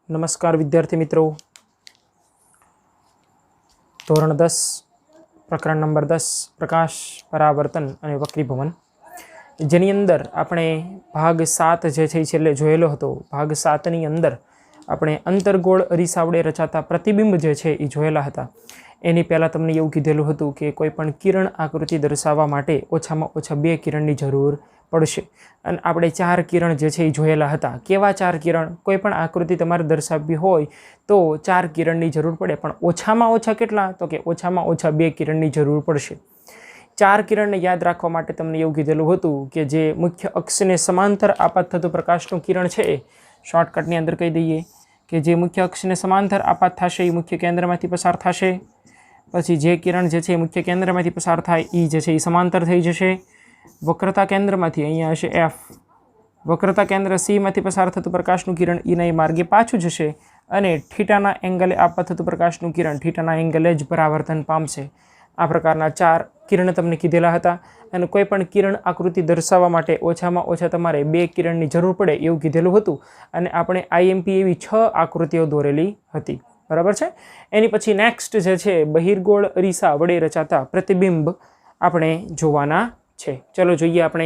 नमस्कार विद्यार्थी मित्रों। धोरण 10 प्रकरण नंबर 10 प्रकाश परावर्तन અને વક્રીભવન જેની અંદર આપણે ભાગ 7 જે છે છેલ્લે જોયેલો હતો। ભાગ 7 ની અંદર આપણે અંતર્ગોળ અરીસા વડે રચાતા પ્રતિબિંબ જે છે એ જોયેલા હતા। એની પહેલાં તમને એવું કીધેલું હતું કે કોઈ પણ કિરણ આકૃતિ દર્શાવવા માટે ઓછામાં ઓછા 2 કિરણની જરૂર પડશે અને આપણે 4 કિરણ જે છે એ જોયેલા હતા। કેવા 4 કિરણ? કોઈ પણ આકૃતિ તમારે દર્શાવવી હોય તો 4 કિરણની જરૂર પડે, પણ ઓછામાં ઓછા કેટલા? તો કે ઓછામાં ઓછા 2 કિરણની જરૂર પડશે। 4 કિરણને યાદ રાખવા માટે તમને એવું કીધેલું હતું કે જે મુખ્ય અક્ષને સમાંતર આપાત થતું પ્રકાશનું કિરણ છે એ શોર્ટકટની અંદર કહી દઈએ કે જે મુખ્ય અક્ષને સમાંતર આપાત થશે એ મુખ્ય કેન્દ્રમાંથી પસાર થશે। પછી જે કિરણ જે છે એ મુખ્ય કેન્દ્રમાંથી પસાર થાય એ જે છે એ સમાંતર થઈ જશે। વક્રતા કેન્દ્રમાંથી અહીંયા હશે એફ, વક્રતા કેન્દ્ર સીમાંથી પસાર થતું પ્રકાશનું કિરણ એના એ માર્ગે પાછું જશે અને થીટાના એંગલે આપાત થતું પ્રકાશનું કિરણ થીટાના એંગલે જ પરાવર્તન પામશે। આ પ્રકારના 4 કિરણ તમને કીધેલા હતા અને કોઈ પણ કિરણ આકૃતિ દર્શાવવા માટે ઓછામાં ઓછા તમારે 2 કિરણની જરૂર પડે એવું કીધેલું હતું અને આપણે આઈએમપી એવી 6 આકૃતિઓ દોરેલી હતી, બરાબર છે। એની પછી નેક્સ્ટ જે છે બહિર્ગોળ અરીસા વડે રચાતા પ્રતિબિંબ આપણે જોવાના છે। ચલો જોઈએ આપણે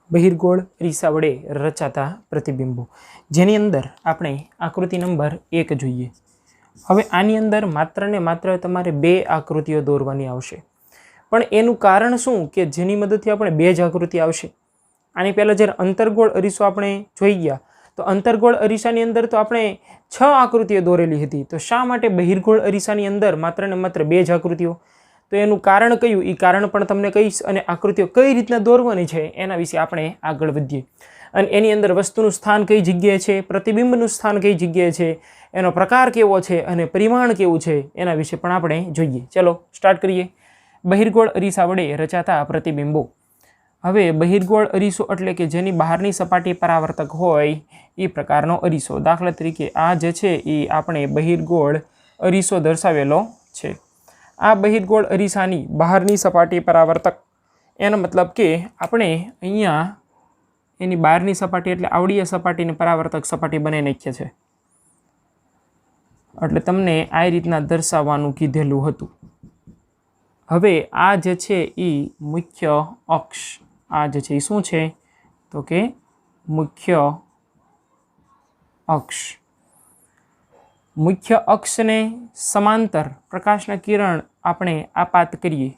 બહિર્ગોળ અરીસા વડે રચાતા પ્રતિબિંબો, જેની અંદર આપણે આકૃતિ નંબર 1 જોઈએ। હવે આની અંદર માત્ર ને માત્ર તમારે 2 આકૃતિઓ દોરવાની આવશે, પણ એનું કારણ શું કે જેની મદદથી આપણે 2 જ આકૃતિ આવશે। આની પહેલાં જ્યારે અંતર્ગોળ અરીસો આપણે જોઈ ગયા તો અંતર્ગોળ અરીસાની અંદર તો આપણે 6 આકૃતિઓ દોરેલી હતી, તો શા માટે બહિર્ગોળ અરીસાની અંદર માત્ર ને માત્ર 2 જ આકૃતિઓ? તો એનું કારણ કયું એ કારણ પણ તમને કહીશ અને આકૃતિઓ કઈ રીતના દોરવાની છે એના વિશે આપણે આગળ વધીએ અને એની અંદર વસ્તુનું સ્થાન કઈ જગ્યાએ છે, પ્રતિબિંબનું સ્થાન કઈ જગ્યાએ છે, એનો પ્રકાર કેવો છે અને પરિમાણ કેવું છે એના વિશે પણ આપણે જોઈએ। ચલો સ્ટાર્ટ કરીએ। બહિર્ગોળ અરીસા વડે રચાતા પ્રતિબિંબો। હવે બહિર્ગોળ અરીસો એટલે કે જેની બહારની સપાટી પરાવર્તક હોય એ પ્રકારનો અરીસો। દાખલા તરીકે આ જે છે એ આપણે બહિર્ગોળ અરીસો દર્શાવેલો છે। આ બહિર્ગોળ અરીસાની બહારની સપાટી પરાવર્તક, એનો મતલબ કે આપણે અહીંયા એની બહારની સપાટી એટલે આવડીય સપાટીને પરાવર્તક સપાટી બનાવી નાખીએ છે, એટલે તમને આ રીતના દર્શાવવાનું કીધેલું હતું। હવે આ જે છે એ મુખ્ય અક્ષ, આ જે છે એ શું છે તો કે મુખ્ય અક્ષ। મુખ્ય અક્ષને સમાંતર પ્રકાશના કિરણ આપણે આપાત કરીએ,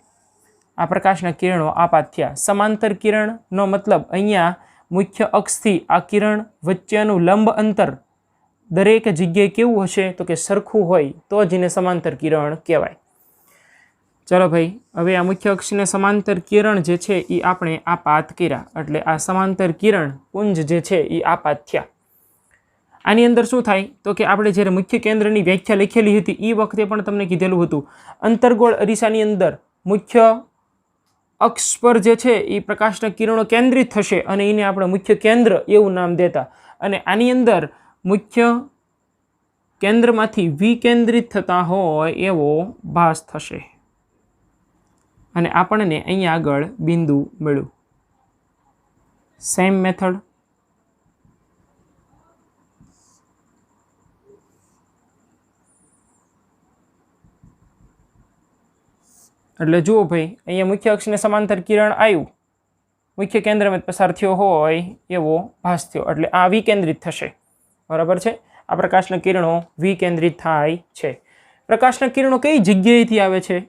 આ પ્રકાશના કિરણો આપાત થયા। સમાંતર કિરણનો મતલબ અહીંયા મુખ્ય અક્ષથી આ કિરણ વચ્ચેનું લંબ અંતર દરેક જગ્યાએ કેવું હશે તો કે સરખું હોય તો જ એને સમાંતર કિરણ કહેવાય। ચલો ભાઈ, હવે આ મુખ્ય અક્ષને સમાંતર કિરણ જે છે એ આપણે આપાત કર્યા, એટલે આ સમાંતર કિરણ પુંજ જે છે એ આપાત થયા। આની અંદર શું થાય તો કે આપણે જ્યારે મુખ્ય કેન્દ્રની વ્યાખ્યા લખેલી હતી એ વખતે પણ તમને કીધેલું હતું અંતર્ગોળ અરીસાની અંદર મુખ્ય અક્ષ પર જે છે એ પ્રકાશના કિરણો કેન્દ્રિત થશે અને એને આપણે મુખ્ય કેન્દ્ર એવું નામ દેતા, અને આની અંદર મુખ્ય કેન્દ્રમાંથી વિકેન્દ્રિત થતા હોય એવો ભાસ થશે અને આપણને અહીંયા આગળ બિંદુ મળ્યું। સેમ મેથડ એટલે જુઓ ભાઈ, અહીંયા મુખ્ય અક્ષને સમાંતર કિરણ આવ્યું, મુખ્ય કેન્દ્રમાં પસાર થયો હોય એવો ભાસ થયો, એટલે આ વિકેન્દ્રિત થશે, બરાબર છે। આ પ્રકાશના કિરણો વિકેન્દ્રિત થાય છે। પ્રકાશના કિરણો કઈ જગ્યાએથી આવે છે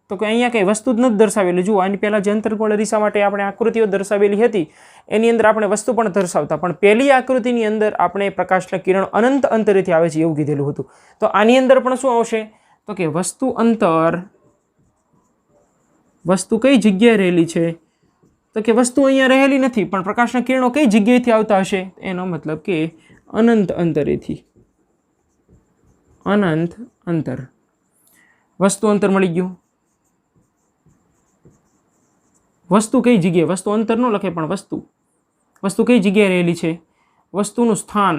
તો કે અહીંયા કંઈ વસ્તુ જ નથી દર્શાવેલી। જુઓ, આની પહેલાં જે અંતર્ગોળ અરીસા માટે આપણે આકૃતિઓ દર્શાવેલી હતી એની અંદર આપણે વસ્તુ પણ દર્શાવતા, પણ પહેલી આકૃતિની અંદર આપણે પ્રકાશના કિરણ અનંત અંતરેથી આવે છે એવું કીધેલું હતું। તો આની અંદર પણ શું આવશે તો કે વસ્તુ અંતર, વસ્તુ કઈ જગ્યાએ રહેલી છે તો કે વસ્તુ અહીંયા રહેલી નથી, પણ પ્રકાશના કિરણો કઈ જગ્યાએથી આવતા હશે, એનો મતલબ કે અનંત અંતરેથી, અનંત અંતર, વસ્તુ અંતર મળી ગયું। વસ્તુ કઈ જગ્યાએ, વસ્તુ અંતર ન લખે પણ વસ્તુ કઈ જગ્યાએ રહેલી છે, વસ્તુનું સ્થાન,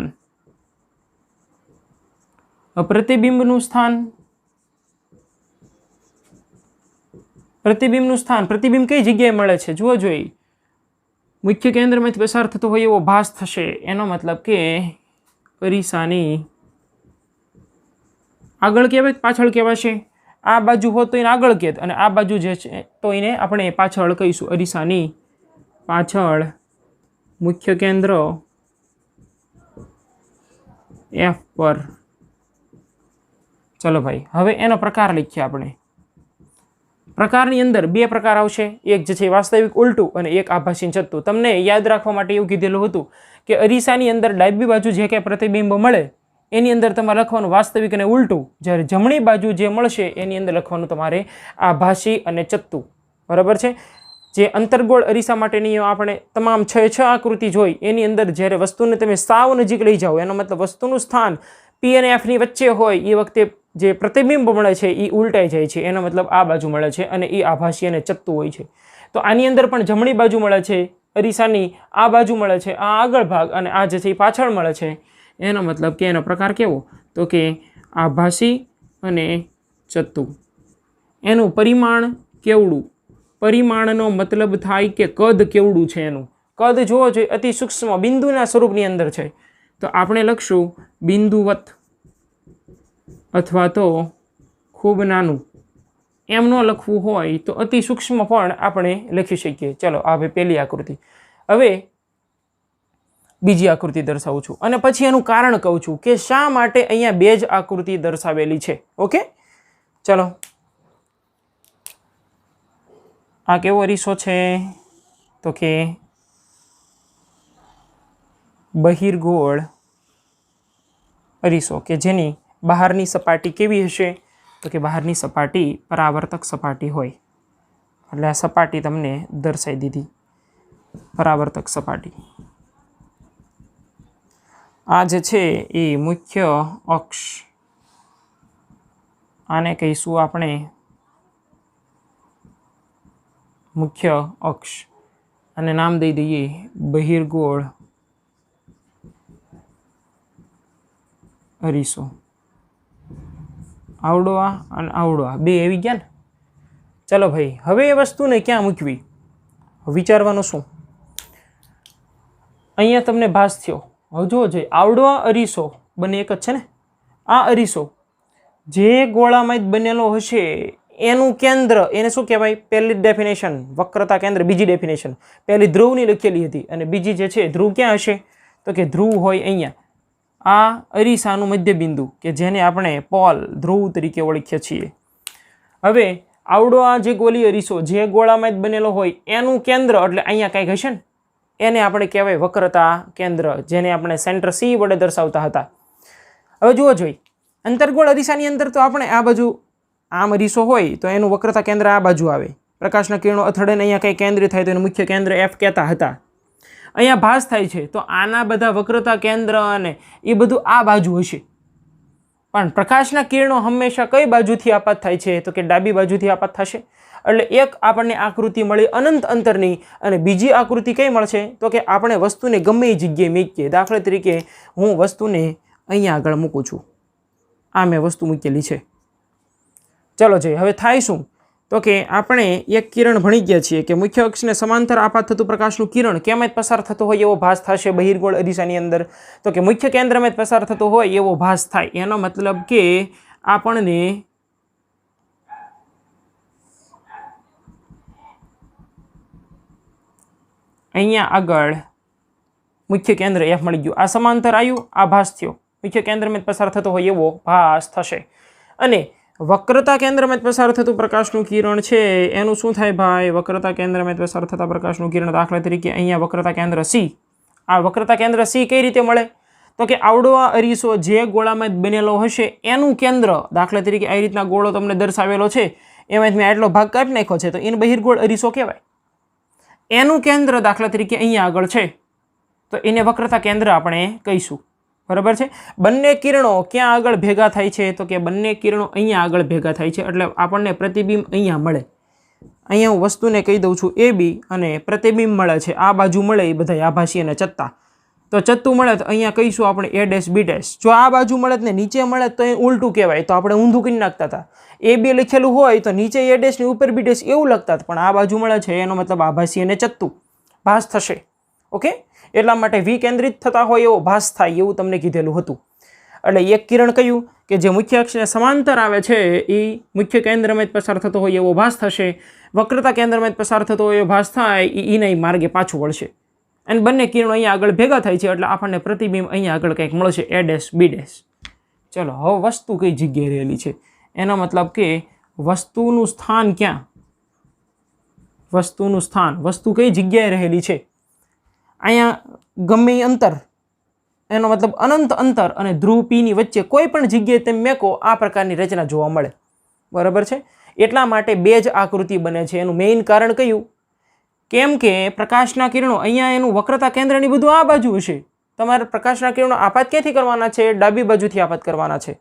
પ્રતિબિંબનું સ્થાન, પ્રતિબિંબનું સ્થાન, પ્રતિબિંબ કઈ જગ્યાએ મળે છે જુઓ જોઈએ, મુખ્ય કેન્દ્રમાંથી પસાર થતો હોય એવો ભાસ થશે, એનો મતલબ કે અરીસાની આગળ કહેવાય પાછળ કહેવાશે? આ બાજુ હોત તો એને આગળ કહેત, અને આ બાજુ જે છે તો એને આપણે પાછળ કહીશું. અરીસાની પાછળ મુખ્ય કેન્દ્ર F પર. ચલો ભાઈ, હવે એનો પ્રકાર લખીએ આપણે. પ્રકારની અંદર બે પ્રકાર આવશે, એક જે છે વાસ્તવિક ઉલટું અને એક આભાસી ચત્તુ. તમને યાદ રાખવા માટે એવું કીધેલું હતું કે અરીસાની અંદર ડાબી બાજુ જે કંઈ પ્રતિબિંબ મળે એની અંદર તમારે લખવાનું વાસ્તવિક અને ઉલટું, જ્યારે જમણી બાજુ જે મળશે એની અંદર લખવાનું તમારે આભાસી અને ચત્તુ. બરાબર છે? જે અંતર્ગોળ અરીસા માટેની આપણે તમામ 6 આકૃતિ જોઈ એની અંદર જ્યારે વસ્તુને તમે સાવ નજીક લઈ જાઓ, એનો મતલબ વસ્તુનું સ્થાન P અને F ની વચ્ચે હોય એ વખતે જે પ્રતિબિંબ મળે છે એ ઉલટાઈ જાય છે, એનો મતલબ આ બાજુ મળે છે અને એ આભાસી અને ચત્તુ હોય છે. તો આની અંદર પણ જમણી બાજુ મળે છે અરીસાની, આ બાજુ મળે છે આ આગળ ભાગ, અને આ જે છે એ પાછળ મળે છે. એનો મતલબ કે એનો પ્રકાર કેવો? તો કે આભાસી અને ચત્તુ. એનું પરિમાણ કેવડું? પરિમાણનો મતલબ થાય કે કદ કેવડું છે. એનું કદ જોવો જોઈએ, અતિ સૂક્ષ્મ બિંદુના સ્વરૂપની અંદર છે. તો આપણે લખશું બિંદુવત અથવા તો ખૂબ નાનું. એમ ન લખવું હોય તો અતિ સૂક્ષ્મ પણ આપણે લખી શકીએ. ચલો, આ ભાઈ પહેલી આકૃતિ. હવે બીજી આકૃતિ દર્શાવું છું અને પછી એનું કારણ કહું છું કે શા માટે અહીંયા બે જ આકૃતિ દર્શાવેલી છે. ઓકે, ચલો. આ કેવો અરીસો છે? તો કે બહિર્ગોળ અરીસો, કે જેની બહારની સપાટી કેવી હશે? તો કે બહારની સપાટી પરાવર્તક સપાટી હોય. એટલે આ સપાટી તમને દર્શાવી દીધી, પરાવર્તક સપાટી. આ જે છે એ મુખ્ય અક્ષ, આને કહીશું આપણે મુખ્ય અક્ષ, અને નામ દઈ દઈએ બહિર્ગોળ અરીસો. આવડો આ અને આવડો આ બે આવી ગયા ને. ચલો ભાઈ, હવે એ વસ્તુને ક્યાં મૂકવી? વિચારવાનું શું? અહીંયા તમને ભાસ થયો. હવે જોવો જોઈએ, આવડો અરીસો બંને એક જ છે ને. આ અરીસો જે ગોળામાં જ બનેલો હશે એનું કેન્દ્ર એને શું કહેવાય? પહેલી ડેફિનેશન વક્રતા કેન્દ્ર, બીજી ડેફિનેશન પહેલી ધ્રુવની લખેલી હતી, અને બીજી જે છે ધ્રુવ ક્યાં હશે? તો કે ધ્રુવ હોય અહીંયા. આ અરીસાનું મધ્યબિંદુ કે જેને આપણે પોલ, ધ્રુવ તરીકે ઓળખીએ છીએ. હવે આવડો આ જે ગોલી અરીસો જે ગોળામાં જ બનેલો હોય એનું કેન્દ્ર એટલે અહીંયા કંઈક હશે ને, એને આપણે કહેવાય વક્રતા કેન્દ્ર, જેને આપણે સેન્ટર C વડે દર્શાવતા હતા. હવે જુઓ જોઈએ, અંતર્ગોળ અરીસાની અંદર તો આપણે આ બાજુ આમ અરીસો હોય તો એનું વક્રતા કેન્દ્ર આ બાજુ આવે. પ્રકાશના કિરણો અથડે અહીંયા કંઈ કેન્દ્રિત થાય તો એનું મુખ્ય કેન્દ્ર F કહેતા હતા. અહીંયા ભાસ થાય છે તો આના બધા વક્રતા કેન્દ્ર અને એ બધું આ બાજુ હશે. પણ પ્રકાશના કિરણો હંમેશા કઈ બાજુથી આપાત થાય છે? તો કે ડાબી બાજુથી આપાત થશે. એટલે એક આપણને આકૃતિ મળી અનંત અંતરની, અને બીજી આકૃતિ કઈ મળશે? તો કે આપણે વસ્તુને ગમે એ જગ્યાએ મૂકીએ. દાખલા તરીકે હું વસ્તુને અહીંયા આગળ મૂકું છું, આ મેં વસ્તુ મૂકેલી છે. ચલો જઈએ, હવે થાય શું? તો કે આપણે એક કિરણ ભણી ગયા છીએ કે મુખ્ય અક્ષને સમાંતર આપાત થતું પ્રકાશનું કિરણ કેમાં પસાર થતો હોય એવો ભાસ થશે બહિર્ગોળ અરીસાની અંદર. તો કે મુખ્ય કેન્દ્રમાં પસાર થતો હોય એવો ભાસ થાય. એનો મતલબ કે આપણને અહીંયા આગળ મુખ્ય કેન્દ્ર F મળી ગયું. આ સમાંતર આવ્યું, આ ભાસ થયો. મુખ્ય કેન્દ્રમાં પસાર થતો હોય એવો ભાસ થશે. અને વક્રતા કેન્દ્રમાં પસાર થતું પ્રકાશનું કિરણ છે એનું શું થાય ભાઈ? વક્રતા કેન્દ્રમાં પસાર થતા પ્રકાશનું કિરણ, દાખલા તરીકે અહીંયા વક્રતા કેન્દ્ર C. આ વક્રતા કેન્દ્ર C કઈ રીતે મળે? તો કે આવડો આ અરીસો જે ગોળામાં બનેલો હશે એનું કેન્દ્ર, દાખલા તરીકે આ રીતના ગોળો તમને દર્શાવેલો છે, એમાં મેં આટલો ભાગ કાઢી નાખ્યો છે તો એને બહિર્ગોળ અરીસો કહેવાય. એનું કેન્દ્ર દાખલા તરીકે અહીંયા આગળ છે તો એને વક્રતા કેન્દ્ર આપણે કહીશું. બરાબર છે? બંને કિરણો ક્યાં આગળ ભેગા થાય છે? તો કે બંને કિરણો અહીંયા આગળ ભેગા થાય છે, એટલે આપણને પ્રતિબિંબ અહીંયા મળે. અહીંયા હું વસ્તુને કહી દઉં છું AB, અને પ્રતિબિંબ મળે છે આ બાજુ મળે એ બધા આભાસી અને ચત્તા. તો ચત્તુ મળે તો અહીંયા કહીશું આપણે A' B'. જો આ બાજુ મળે ને નીચે મળે તો એ ઉલટું કહેવાય, તો આપણે ઊંધું કરી નાખતા હતા. AB લખેલું હોય તો નીચે A' ને ઉપર B' એવું લખતા હતા, પણ આ બાજુ મળે છે એનો મતલબ આભાસી અને ચત્તુ ભાસ થશે. ઓકે, એટલા માટે વિકેન્દ્રિત થતા હોય એવો ભાસ થાય એવું તમને કીધેલું હતું. એટલે એક કિરણ કયું કે જે મુખ્ય અક્ષને સમાંતર આવે છે એ મુખ્ય કેન્દ્રમાં જ પસાર થતો હોય એવો ભાસ થશે. વક્રતા કેન્દ્રમાં જ પસાર થતો હોય એવો ભાસ થાય એ એના માર્ગે પાછું વળશે અને બંને કિરણો અહીંયા આગળ ભેગા થાય છે એટલે આપણને પ્રતિબિંબ અહીંયા આગળ કંઈક મળશે A ડેશ B ડેશ. ચલો હવે વસ્તુ કઈ જગ્યાએ રહેલી છે એનો મતલબ કે વસ્તુનું સ્થાન ક્યાં, વસ્તુનું સ્થાન, વસ્તુ કઈ જગ્યાએ રહેલી છે. અહીંયા ગમે અંતર એનો મતલબ અનંત અંતર અને ધ્રુવ પીની વચ્ચે કોઈ પણ જગ્યાએ તમે મેકો આ પ્રકારની રચના જોવા મળે. બરાબર છે. એટલા માટે બે જ આકૃતિ બને છે. એનું મેઇન કારણ કયું? કેમ કે પ્રકાશના કિરણો અહીંયા એનું વક્રતા કેન્દ્રની બધું આ બાજુ હશે. તમારે પ્રકાશના કિરણો આપાત ક્યાંથી કરવાના છે? ડાબી બાજુથી આપાત કરવાના છે.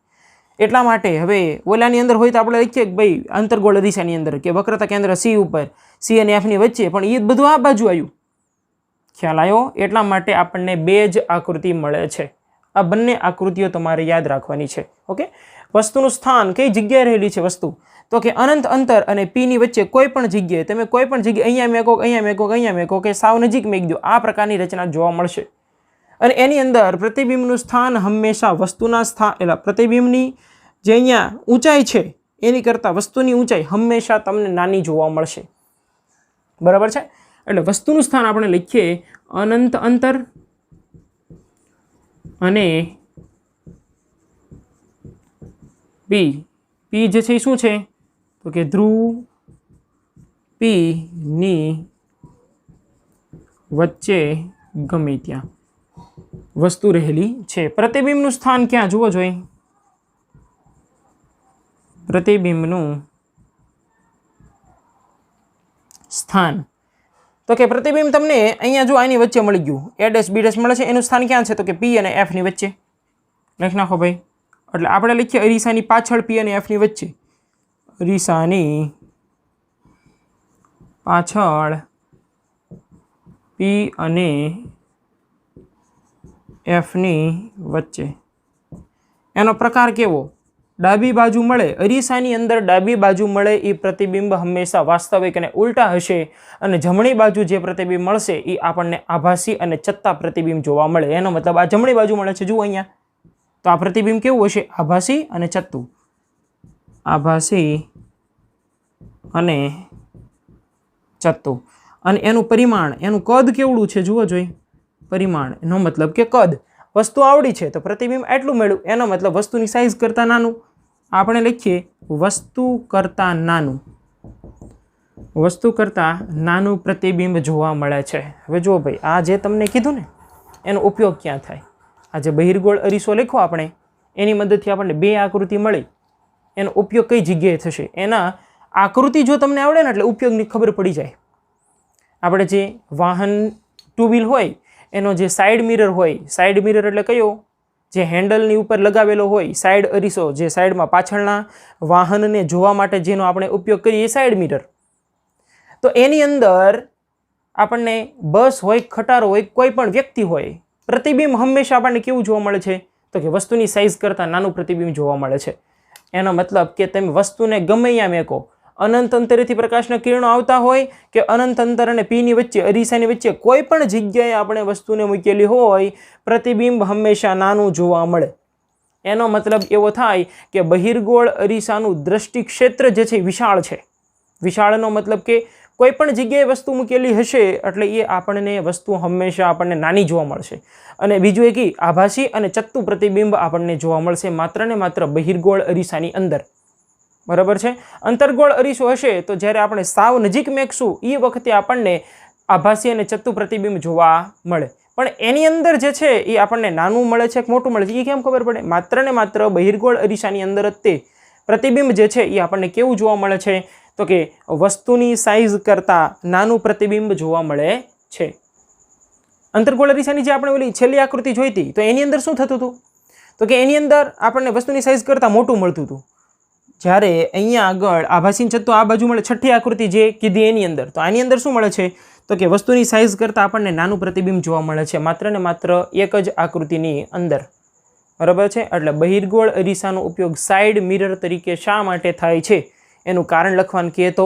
એટલા માટે હવે ઓલાની અંદર હોય તો આપણે લખીએ કે ભાઈ અંતર્ગોળ અરીસાની અંદર કે વક્રતા કેન્દ્ર C ઉપર, C અને F ની વચ્ચે, પણ એ બધું આ બાજુ આવ્યું. ખ્યાલ આવ્યો? એટલા માટે આપણને બે જ આકૃતિ મળે છે. આ બંને આકૃતિઓ તમારે યાદ રાખવાની છે. ઓકે. વસ્તુનું સ્થાન કઈ જગ્યાએ રહેલી છે વસ્તુ? તો કે અનંત અંતર અને P ની વચ્ચે કોઈ પણ જગ્યાએ તમે કોઈ પણ જગ્યાએ અહીંયા મેકો, અહીંયા મેકો, અહીંયા મેકો કે સાવ નજીક મેક દો, આ પ્રકારની રચના જોવા મળશે. અને એની અંદર પ્રતિબિંબનું સ્થાન હંમેશા વસ્તુના સ્થાન એટલે પ્રતિબિંબની જે અહીંયા ઊંચાઈ છે એની કરતાં વસ્તુની ઊંચાઈ હંમેશા તમને નાની જોવા મળશે. બરાબર છે. એટલે વસ્તુનું સ્થાન આપણે લખીએ અનંત અંતર અને P. P જે છે એ શું છે? તો કે ધ્રુવ P ની વચ્ચે ગમે ત્યાં વસ્તુ રહેલી છે. પ્રતિબિંબનું સ્થાન ક્યાં જુઓ જોઈએ? પ્રતિબિંબનું સ્થાન તો કે પ્રતિબિંબ તમને અહીંયા જો આની વચ્ચે મળી ગયું, A ડેશ B ડેશ મળે છે, એનું સ્થાન ક્યાં છે? તો કે P અને F ની વચ્ચે. લખી નાખો ભાઈ. એટલે આપણે લખીએ અરીસાની પાછળ P અને F ની વચ્ચે. અરીસાની પાછળ P અને F ની વચ્ચે. એનો પ્રકાર કેવો? ડાબી બાજુ મળે, અરીસાની અંદર ડાબી બાજુ મળે એ પ્રતિબિંબ હંમેશા વાસ્તવિક અને ઉલટા હશે અને જમણી બાજુ જે પ્રતિબિંબ મળશે એ આપણને આભાસી અને ચત્તા પ્રતિબિંબ જોવા મળે. એનો મતલબ આ જમણી બાજુ મળે છે, જુઓ અહીંયા. તો આ પ્રતિબિંબ કેવું હશે? આભાસી અને ચત્તું. આભાસી અને ચત્તું. અને એનું પરિમાણ, એનું કદ કેવડું છે જુઓ જોઈ. પરિમાણ એનો મતલબ કે કદ. વસ્તુ આવડી છે તો પ્રતિબિંબ એટલું મળ્યું, એનો મતલબ વસ્તુની સાઇઝ કરતાં નાનું. આપણે લખીએ વસ્તુ કરતાં નાનું. વસ્તુ કરતાં નાનું પ્રતિબિંબ જોવા મળે છે. હવે જુઓ ભાઈ, આ જે તમને કીધું ને એનો ઉપયોગ ક્યાં થાય? આ જે બહિર્ગોળ અરીસો લખો આપણે, એની મદદથી આપણને બે આકૃતિ મળી, એનો ઉપયોગ કઈ જગ્યાએ થશે? એના આકૃતિ જો તમને આવડે ને એટલે ઉપયોગની ખબર પડી જાય. આપણે જે વાહન ટુ વ્હીલ હોય એનો જે સાઈડ મિરર હોય, સાઈડ મિરર એટલે કયો? જે હેન્ડલની ઉપર લગાવેલો હોય સાઈડ અરીસો, જે સાઈડમાં પાછળના વાહનને જોવા માટે જેનો આપણે ઉપયોગ કરીએ એ સાઈડ મિરર. તો એની અંદર આપણને બસ હોય, ખટારો હોય, કોઈ પણ વ્યક્તિ હોય, પ્રતિબિંબ હંમેશા આપણને કેવું જોવા મળે છે? તો કે વસ્તુની સાઇઝ કરતાં નાનું પ્રતિબિંબ જોવા મળે છે. એનો મતલબ કે તમે વસ્તુને ગમે ત્યાં મેકો, અનંત અંતરેથી પ્રકાશના કિરણો આવતા હોય કે અનંત અંતર અને P ની વચ્ચે, અરીસાની વચ્ચે કોઈ પણ જગ્યાએ આપણે વસ્તુને મૂકેલી હોય, પ્રતિબિંબ હંમેશા નાનું જોવા મળે. એનો મતલબ એવો થાય કે બહિર્ગોળ અરીસાનું દ્રષ્ટિ ક્ષેત્ર જે છે વિશાળ છે. વિશાળનો મતલબ કે કોઈ પણ જગ્યાએ વસ્તુ મૂકેલી હશે એટલે એ આપણને વસ્તુ હંમેશા આપણને નાની જોવા મળશે. અને બીજું એક આભાસી અને ચત્તુ પ્રતિબિંબ આપણને જોવા મળશે માત્ર ને માત્ર બહિર્ગોળ અરીસાની અંદર. બરાબર છે. અંતર્ગોળ અરીસો હશે તો જ્યારે આપણે સાવ નજીક મેકશું એ વખતે આપણને આભાસી અને ચત્તુ પ્રતિબિંબ જોવા મળે. પણ એની અંદર જે છે એ આપણને નાનું મળે છે કે મોટું મળે છે એ કેમ ખબર પડે? માત્ર ને માત્ર બહિર્ગોળ અરીસાની અંદર જ તે પ્રતિબિંબ જે છે એ આપણને કેવું જોવા મળે છે? તો કે વસ્તુની સાઇઝ કરતાં નાનું પ્રતિબિંબ જોવા મળે છે. અંતર્ગોળ અરીસાની જે આપણે ઓલી છેલ્લી આકૃતિ જોઈ હતી તો એની અંદર શું થતું હતું? તો કે એની અંદર આપણને વસ્તુની સાઇઝ કરતાં મોટું મળતું હતું. જ્યારે અહીંયા આગળ આભાસી ચત્તુ આ બાજુ મળે, છઠ્ઠી આકૃતિ જે કીધી એની અંદર, તો આની અંદર શું મળે છે? તો કે વસ્તુની સાઇઝ કરતાં આપણને નાનું પ્રતિબિંબ જોવા મળે છે માત્ર ને માત્ર એક જ આકૃતિની અંદર. બરાબર છે. એટલે બહિર્ગોળ અરીસાનો ઉપયોગ સાઈડ મિરર તરીકે શા માટે થાય છે એનું કારણ લખવાનું કહે તો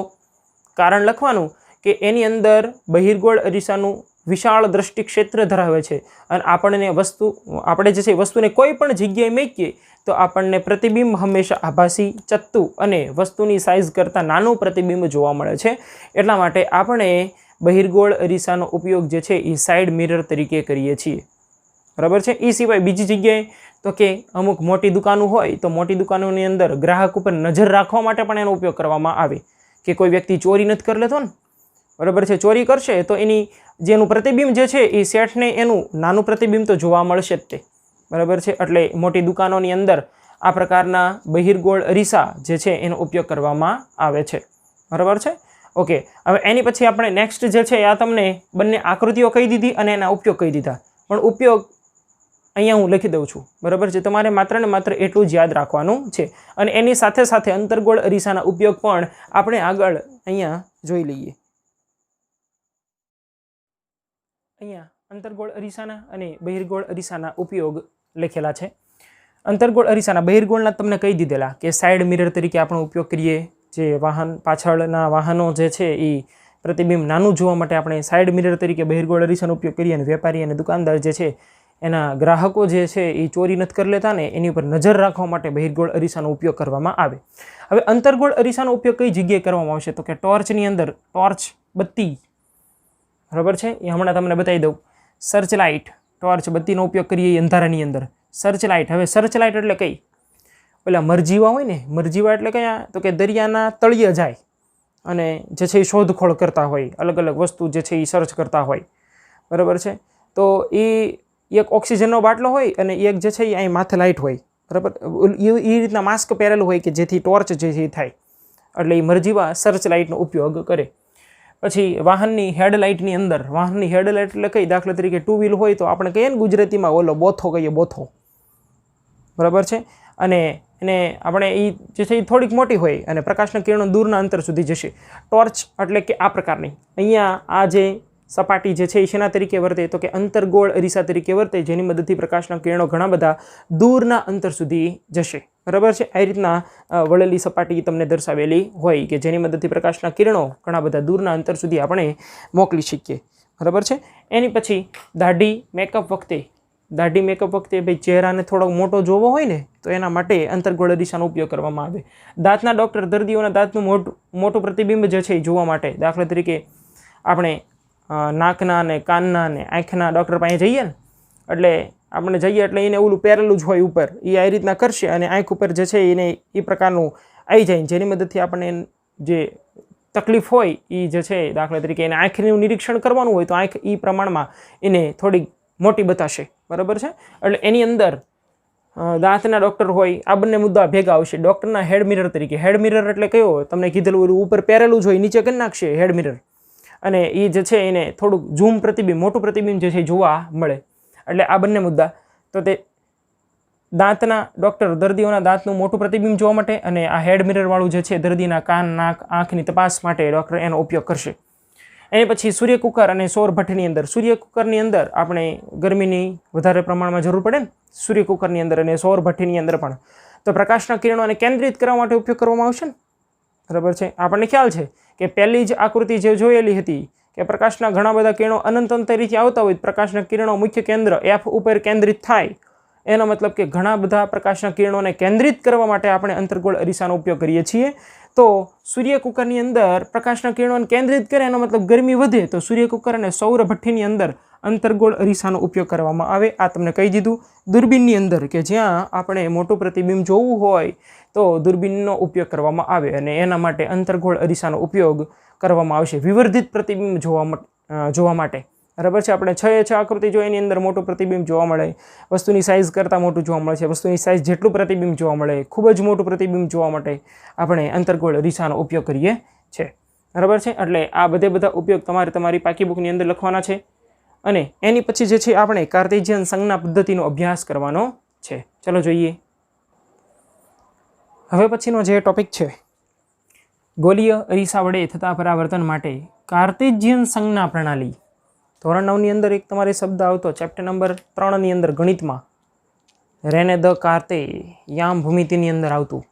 કારણ લખવાનું કે એની અંદર બહિર્ગોળ અરીસાનું વિશાળ દ્રષ્ટિ ક્ષેત્ર ધરાવે છે અને આપણે જે છે વસ્તુને કોઈ પણ જગ્યાએ મૂકીએ તો આપણને પ્રતિબિંબ હંમેશા આભાસી, ચત્તુ અને વસ્તુની સાઇઝ કરતાં નાનું પ્રતિબિંબ જોવા મળે છે. એટલા માટે આપણે બહિર્ગોળ અરીસાનો ઉપયોગ જે છે એ સાઇડ મિરર તરીકે કરીએ છીએ. બરાબર છે. એ સિવાય બીજી જગ્યાએ તો કે અમુક મોટી દુકાનો હોય તો મોટી દુકાનોની અંદર ગ્રાહક ઉપર નજર રાખવા માટે પણ એનો ઉપયોગ કરવામાં આવે કે કોઈ વ્યક્તિ ચોરી નથી કરી લેતો ને, બરાબર છે. ચોરી કરશે તો એની જેનું પ્રતિબિંબ જે છે એ શેઠને એનું નાનું પ્રતિબિંબ તો જોવા મળશે જ તે, બરાબર છે. એટલે મોટી દુકાનોની અંદર આ પ્રકારના બહિર્ગોળ અરીસા જે છે એનો ઉપયોગ કરવામાં આવે છે. બરાબર છે. ઓકે, હવે એની પછી આપણે નેક્સ્ટ જે છે આ તમને બંને આકૃતિઓ કહી દીધી અને એના ઉપયોગ કહી દીધા, પણ ઉપયોગ અહીંયા હું લખી દઉં છું. બરાબર છે. તમારે માત્ર ને માત્ર એટલું જ યાદ રાખવાનું છે અને એની સાથે સાથે અંતર્ગોળ અરીસાના ઉપયોગ પણ આપણે આગળ અહીંયા જોઈ લઈએ. અહીંયા અંતર્ગોળ અરીસાના અને બહિર્ગોળ અરીસાના ઉપયોગ લખેલા છે. અંતર્ગોળ અરીસાના બહિર્ગોળના તમને કહી દીધેલા કે સાઇડ મિરર તરીકે આપણો ઉપયોગ કરીએ. જે પાછળના વાહનો જે છે એ પ્રતિબિંબ નાનું જોવા માટે આપણે સાઇડ મિરર તરીકે બહિર્ગોળ અરીસાનો ઉપયોગ કરીએ અને વેપારી અને દુકાનદાર જે છે એના ગ્રાહકો જે છે એ ચોરી નથી કરી લેતા ને એની ઉપર નજર રાખવા માટે બહિર્ગોળ અરીસાનો ઉપયોગ કરવામાં આવે. હવે અંતર્ગોળ અરીસાનો ઉપયોગ કઈ જગ્યાએ કરવામાં આવશે તો કે ટોર્ચની અંદર, ટોર્ચ બત્તી, બરાબર છે. એ હમણાં તમને બતાવી દઉં. સર્ચ લાઇટ, ટોર્ચ બત્તીનો ઉપયોગ કરીએ અંધારાની અંદર. સર્ચ લાઇટ, હવે સર્ચ લાઇટ એટલે કઈ? પેલા મરજીવા હોય ને, મરજીવા એટલે કયા તો કે દરિયાના તળિયે જાય અને જે છે એ શોધખોળ કરતા હોય, અલગ અલગ વસ્તુ જે છે એ સર્ચ કરતા હોય, બરાબર છે. તો એ એક ઓક્સિજનનો બાટલો હોય અને એક જે છે એ અહીં માથે લાઇટ હોય, બરાબર. એ રીતના માસ્ક પહેરેલું હોય કે જેથી ટોર્ચ જે છે એ થાય, એટલે એ મરજીવા સર્ચ લાઇટનો ઉપયોગ કરે. પછી વાહનની હેડલાઇટની અંદર, વાહનની હેડલાઇટ એટલે કઈ? દાખલા તરીકે ટુ વ્હીલ હોય તો આપણે કહીએ ને ગુજરાતીમાં ઓલો બોથો કહીએ, બોથો, બરાબર છે. અને એને આપણે એ જે છે એ થોડીક મોટી હોય અને પ્રકાશના કિરણો દૂરના અંતર સુધી જશે. ટોર્ચ એટલે કે આ પ્રકારની. અહીંયા આ જે સપાટી જે છે એ શેના તરીકે વર્તે તો કે અંતર્ગોળ અરીસા તરીકે વર્તે, જેની મદદથી પ્રકાશના કિરણો ઘણા બધા દૂરના અંતર સુધી જશે, બરાબર છે. આ રીતના વળેલી સપાટી તમને દર્શાવેલી હોય કે જેની મદદથી પ્રકાશના કિરણો ઘણા બધા દૂરના અંતર સુધી આપણે મોકલી શકીએ, બરાબર છે. એની પછી દાઢી મેકઅપ વખતે ભાઈ ચહેરાને થોડો મોટો જોવો હોય ને તો એના માટે અંતર્ગોળ અરીસાનો ઉપયોગ કરવામાં આવે. દાંતના ડૉક્ટર દર્દીઓના દાંતનું મોટું પ્રતિબિંબ જે છે એ જોવા માટે, દાખલા તરીકે આપણે નાકના ને કાનના ને આંખના ડૉક્ટર પાસે જઈએ ને, એટલે આપણે જઈએ એટલે એને ઓલું પહેરેલું જ હોય ઉપર, એ આ રીતના કરશે અને આંખ ઉપર જે છે એને એ પ્રકારનું આવી જાય, જેની મદદથી આપણને જે તકલીફ હોય એ જે છે, દાખલા તરીકે એને આંખનું નિરીક્ષણ કરવાનું હોય તો આંખ એ પ્રમાણમાં એને થોડીક મોટી બતાશે, બરાબર છે. એટલે એની અંદર દાંતના ડૉક્ટર હોય, આ બંને મુદ્દા ભેગા આવશે. ડૉક્ટરના હેડ મિરર તરીકે, હેડ મિરર એટલે કયો? તમને કીધેલું ઉપર પહેરેલું જ હોય, નીચે કરી નાખશે હેડ મિરર અને એ જે છે એને થોડુંક ઝૂમ પ્રતિબિંબ, મોટું પ્રતિબિંબ જે છે જોવા મળે. એટલે આ બંને મુદ્દા. તો તે દાંતના ડૉક્ટર દર્દીઓના દાંતનું મોટું પ્રતિબિંબ જોવા માટે અને આ હેડ મિરરવાળું જે છે દર્દીના કાન, નાક, આંખની તપાસ માટે ડૉક્ટર એનો ઉપયોગ કરશે. એની પછી સૂર્યકુકર અને સૌર ભઠ્ઠીની અંદર, સૂર્યકુકરની અંદર આપણે ગરમીની વધારે પ્રમાણમાં જરૂર પડે ને સૂર્યકુકરની અંદર અને સૌર ભઠ્ઠીની અંદર પણ, તો પ્રકાશના કિરણોને કેન્દ્રિત કરવા માટે ઉપયોગ કરવામાં આવશે ને, બરાબર છે. આપણને ખ્યાલ છે કે પહેલી જ આકૃતિ જે જોયેલી હતી કે પ્રકાશના ઘણા બધા કિરણો અનંત અંતરેથી આવતા હોય, પ્રકાશના કિરણો મુખ્ય કેન્દ્ર F ઉપર કેન્દ્રિત થાય, એનો મતલબ કે ઘણા બધા પ્રકાશના કિરણોને કેન્દ્રિત કરવા માટે આપણે અંતર્ગોળ અરીસાનો ઉપયોગ કરીએ છીએ. તો સૂર્યકુકરની અંદર પ્રકાશના કિરણોને કેન્દ્રિત કરે એનો મતલબ ગરમી વધે, તો સૂર્યકુકર અને સૌર ભઠ્ઠીની અંદર અંતર્ગોળ અરીસાનો ઉપયોગ કરવામાં આવે. આ તમને કહી દીધું. દૂરબીનની અંદર કે જ્યાં આપણે મોટું પ્રતિબિંબ જોવું હોય તો દૂરબીનનો ઉપયોગ કરવામાં આવે અને એના માટે અંતર્ગોળ અરીસાનો ઉપયોગ કરવામાં આવશે વિવર્ધિત પ્રતિબિંબ જોવા માટે, બરાબર છે. આપણે 6 આકૃતિ જોઈએ એની અંદર મોટું પ્રતિબિંબ જોવા મળે, વસ્તુની સાઇઝ કરતાં મોટું જોવા મળે છે, વસ્તુની સાઇઝ જેટલું પ્રતિબિંબ જોવા મળે, ખૂબ જ મોટું પ્રતિબિંબ જોવા માટે આપણે અંતર્ગોળ અરીસાનો ઉપયોગ કરીએ છીએ, બરાબર છે. એટલે આ બધા ઉપયોગ તમારે તમારી પાકી બુકની અંદર લખવાના છે અને એની પછી જે છે આપણે કાર્ટેશિયન સંજ્ઞા પદ્ધતિનો અભ્યાસ કરવાનો છે. ચલો જોઈએ. હવે પછીનો જે ટોપિક છે, ગોલીય અરીસા વડે થતા પરાવર્તન માટે કાર્ટેશિયન સંજ્ઞા પ્રણાલી. ધોરણ 9ની અંદર એક તમારે શબ્દ આવતો, ચેપ્ટર નંબર 3ની અંદર ગણિતમાં, રેને દ કાર્તે યામ ભૂમિતિની અંદર આવતું,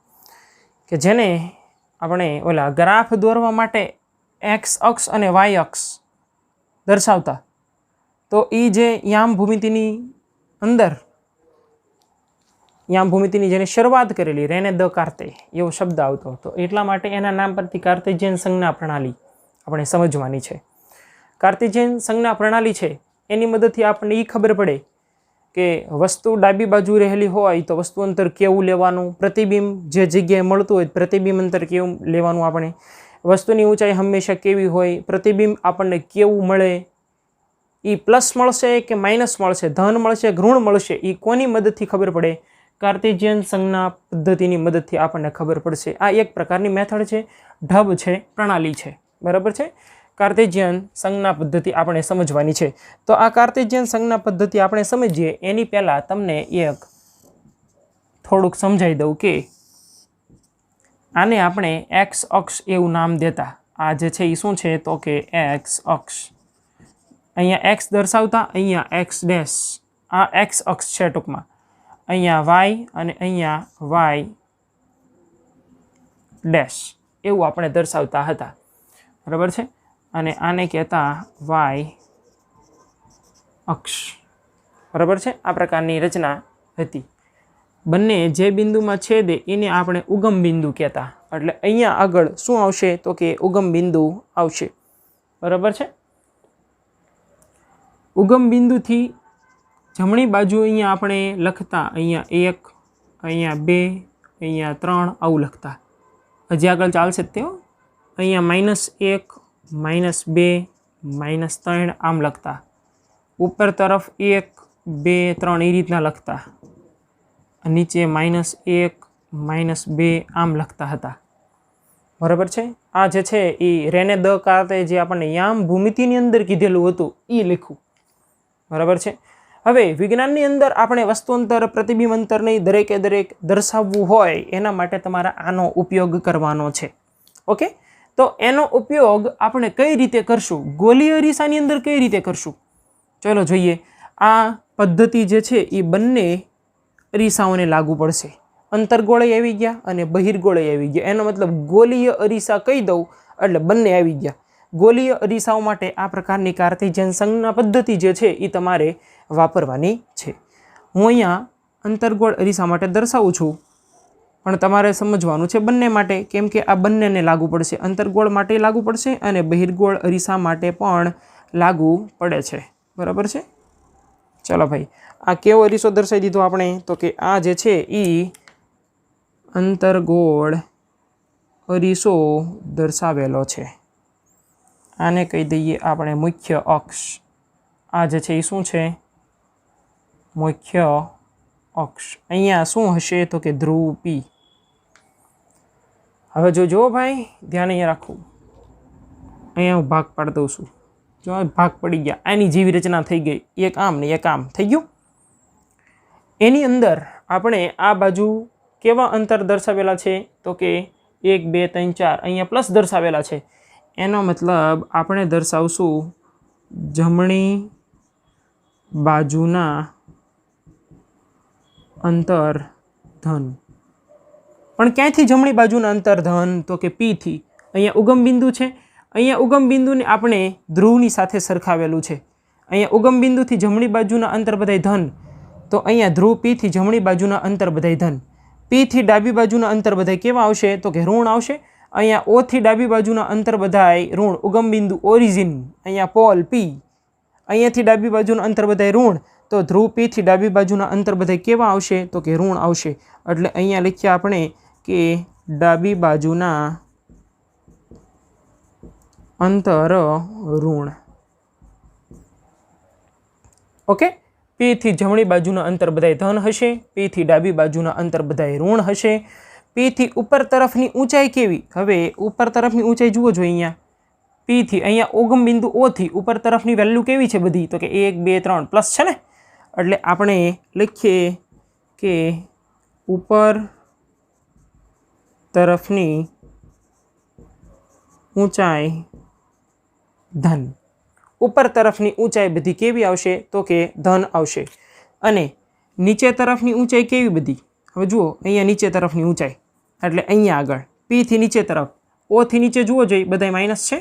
કે જેને આપણે ઓલા ગ્રાફ દોરવા માટે એક્સ અક્ષ અને વાય અક્ષ દર્શાવતા, તો એ જે યામ ભૂમિતિની અંદર યામ ભૂમિતિની જેને શરૂઆત કરેલી રેને દ કાર્તે એવો શબ્દ આવતો હતો, એટલા માટે એના નામ પરથી કાર્ટેશિયન સંજ્ઞા પ્રણાલી આપણે સમજવાની છે. કાર્ટેશિયન સંજ્ઞા પ્રણાલી છે એની મદદથી આપણને એ ખબર પડે કે વસ્તુ ડાબી બાજુ રહેલી હોય તો વસ્તુ અંતર કેવું લેવાનું, પ્રતિબિંબ જે જગ્યાએ મળતું હોય પ્રતિબિંબ અંતર કેવું લેવાનું, આપણે વસ્તુની ઊંચાઈ હંમેશા કેવી હોય, પ્રતિબિંબ આપણને કેવું મળે, એ પ્લસ મળશે કે માઇનસ મળશે, ધન મળશે કે ઋણ મળશે, એ કોની મદદથી ખબર પડે? કાર્ટેશિયન સંજ્ઞા પદ્ધતિની મદદથી આપણને ખબર પડશે. આ એક પ્રકારની મેથડ છે, ઢબ છે, પ્રણાલી છે. બરાબર છે. કાર્ટેશિયન સંજ્ઞા પદ્ધતિ આપણે સમજવાની છે. તો આ કાર્ટેશિયન સંજ્ઞા પદ્ધતિ આપણે સમજીએ એની પહેલાં તમને એક થોડુંક સમજાવી દઉં કે આને આપણે એક્સ અક્ષ એવું નામ દેતા. આ જે છે એ શું છે તો કે એક્સ અક્ષ. અહીંયા એક્સ દર્શાવતા, અહીંયા એક્સ ડેશ, આ એક્સ અક્ષ છે ટૂંકમાં. અહીંયા વાય અને અહીંયા વાય ડેશ એવું આપણે દર્શાવતા હતા. બરાબર છે. અને આને કહેતા વાય અક્ષ. બરાબર છે. આ પ્રકારની રચના હતી. બંને જે બિંદુમાં છેદે એને આપણે ઉગમ બિંદુ કહેતા. એટલે અહીંયા આગળ શું આવશે તો કે ઉગમ બિંદુ આવશે. બરાબર છે. ઉગમ બિંદુથી જમણી બાજુ અહીંયા આપણે લખતા, અહીંયા 1, અહીંયા 2, અહીંયા 3 આવું લખતા. હજી આગળ ચાલશે જ તેઓ. અહીંયા -1, -2, -3 આમ લખતા. ઉપર તરફ 1, 2, 3 એ રીતના લખતા. નીચે -1, -2 આમ લખતા હતા. બરાબર છે. આ જે છે એ રેને દ કાર્તે જે આપણને યામ ભૂમિતિની અંદર કીધેલું હતું એ લખ્યું. બરાબર છે. હવે વિજ્ઞાનની અંદર આપણે વસ્તુ અંતર, પ્રતિબિંબ અંતરને દરેકે દરેક દર્શાવવું હોય એના માટે તમારે આનો ઉપયોગ કરવાનો છે. ઓકે. તો એનો ઉપયોગ આપણે કઈ રીતે કરશું? ગોલીય અરીસાની અંદર કઈ રીતે કરશું? ચલો જોઈએ. આ પદ્ધતિ જે છે એ બંને અરીસાઓને લાગુ પડશે. અંતરગોળે આવી ગયા અને બહિર્ગોળે આવી ગયા. એનો મતલબ ગોલીય અરીસા કહી દઉં એટલે બંને આવી ગયા. ગોલીય અરીસાઓ માટે આ પ્રકારની કાર્ટેશિયન સંજ્ઞા પદ્ધતિ જે છે એ તમારે વાપરવાની છે. હું અહીંયા અંતરગોળ અરીસા માટે દર્શાવું છું, પણ તમારે સમજવાનું છે બંને માટે, કેમ કે આ બંનેને લાગુ પડશે. અંતરગોળ માટે લાગુ પડશે અને બહિર્ગોળ અરીસા માટે પણ લાગુ પડે છે. બરાબર છે. ચલો ભાઈ, આ કેવો અરીસો દર્શાવી દીધો આપણે તો કે આ જે છે એ અંતરગોળ અરીસો દર્શાવેલો છે. આને કહી દઈએ આપણે મુખ્ય અક્ષ. આ જે છે એ શું છે? મુખ્ય અક્ષ. અહીંયા શું હશે તો કે ધ્રુવ P. હવે જો ભાઈ ધ્યાન અહીંયા રાખવું. અહીંયા હું ભાગ પાડી દઉં છું. જો ભાગ પડી ગયા, આની જેવી રચના થઈ ગઈ. એક આમ ને એક આમ થઈ ગયું. એની અંદર આપણે આ બાજુ કેવા અંતર દર્શાવેલા છે તો કે 1, 2, 3, 4 અહીંયા પ્લસ દર્શાવેલા છે. એનો મતલબ આપણે દર્શાવશું જમણી બાજુના અંતર ધન. પણ ક્યાંથી જમણી બાજુના અંતર ધન તો કે P થી. અહીંયા ઉગમ બિંદુ છે. અહીંયા ઉગમ બિંદુને આપણે ધ્રુવની સાથે સરખાવેલું છે. અહીંયા ઉગમ બિંદુથી જમણી બાજુના અંતર બધાય ધન, તો અહીંયા ધ્રુવ P થી જમણી બાજુના અંતર બધાય ધન. P થી ડાબી બાજુના અંતર બધાય કેવા આવશે તો કે ઋણ આવશે. અહીંયા O થી ડાબી બાજુના અંતર બધાય ઋણ. ઉગમ બિંદુ ઓરિજિન, અહીંયા પોલ P. અહીંયાથી ડાબી બાજુના અંતર બધાય ઋણ, તો ધ્રુવ P થી ડાબી બાજુના અંતર બધાય કેવા આવશે તો કે ઋણ આવશે. એટલે અહીંયા લખ્યા આપણે કે ડાબી બાજુના અંતર ઋણ. ઓકે. P થી જમણી બાજુના અંતર બધાય ધન હશે. P થી ડાબી બાજુના અંતર બધાય ઋણ હશે. P થી ઉપર તરફની ઊંચાઈ કેવી? હવે ઉપર તરફની ઊંચાઈ જુઓ જો અહીંયા P થી અહીંયા ઉગમ બિંદુ O થી ઉપર તરફની વેલ્યુ કેવી છે બધી તો કે 1, 2, 3 પ્લસ છે ને. એટલે આપણે લખીએ કે ઉપર તરફની ઊંચાઈ ધન. ઉપર તરફની ઊંચાઈ બધી કેવી આવશે તો કે ધન આવશે. અને નીચે તરફની ઊંચાઈ કેવી બધી? હવે જુઓ અહીંયા નીચે તરફની ઊંચાઈ એટલે અહીંયા આગળ P થી નીચે તરફ, O થી નીચે જુઓ જોઈએ બધાય માઇનસ છે.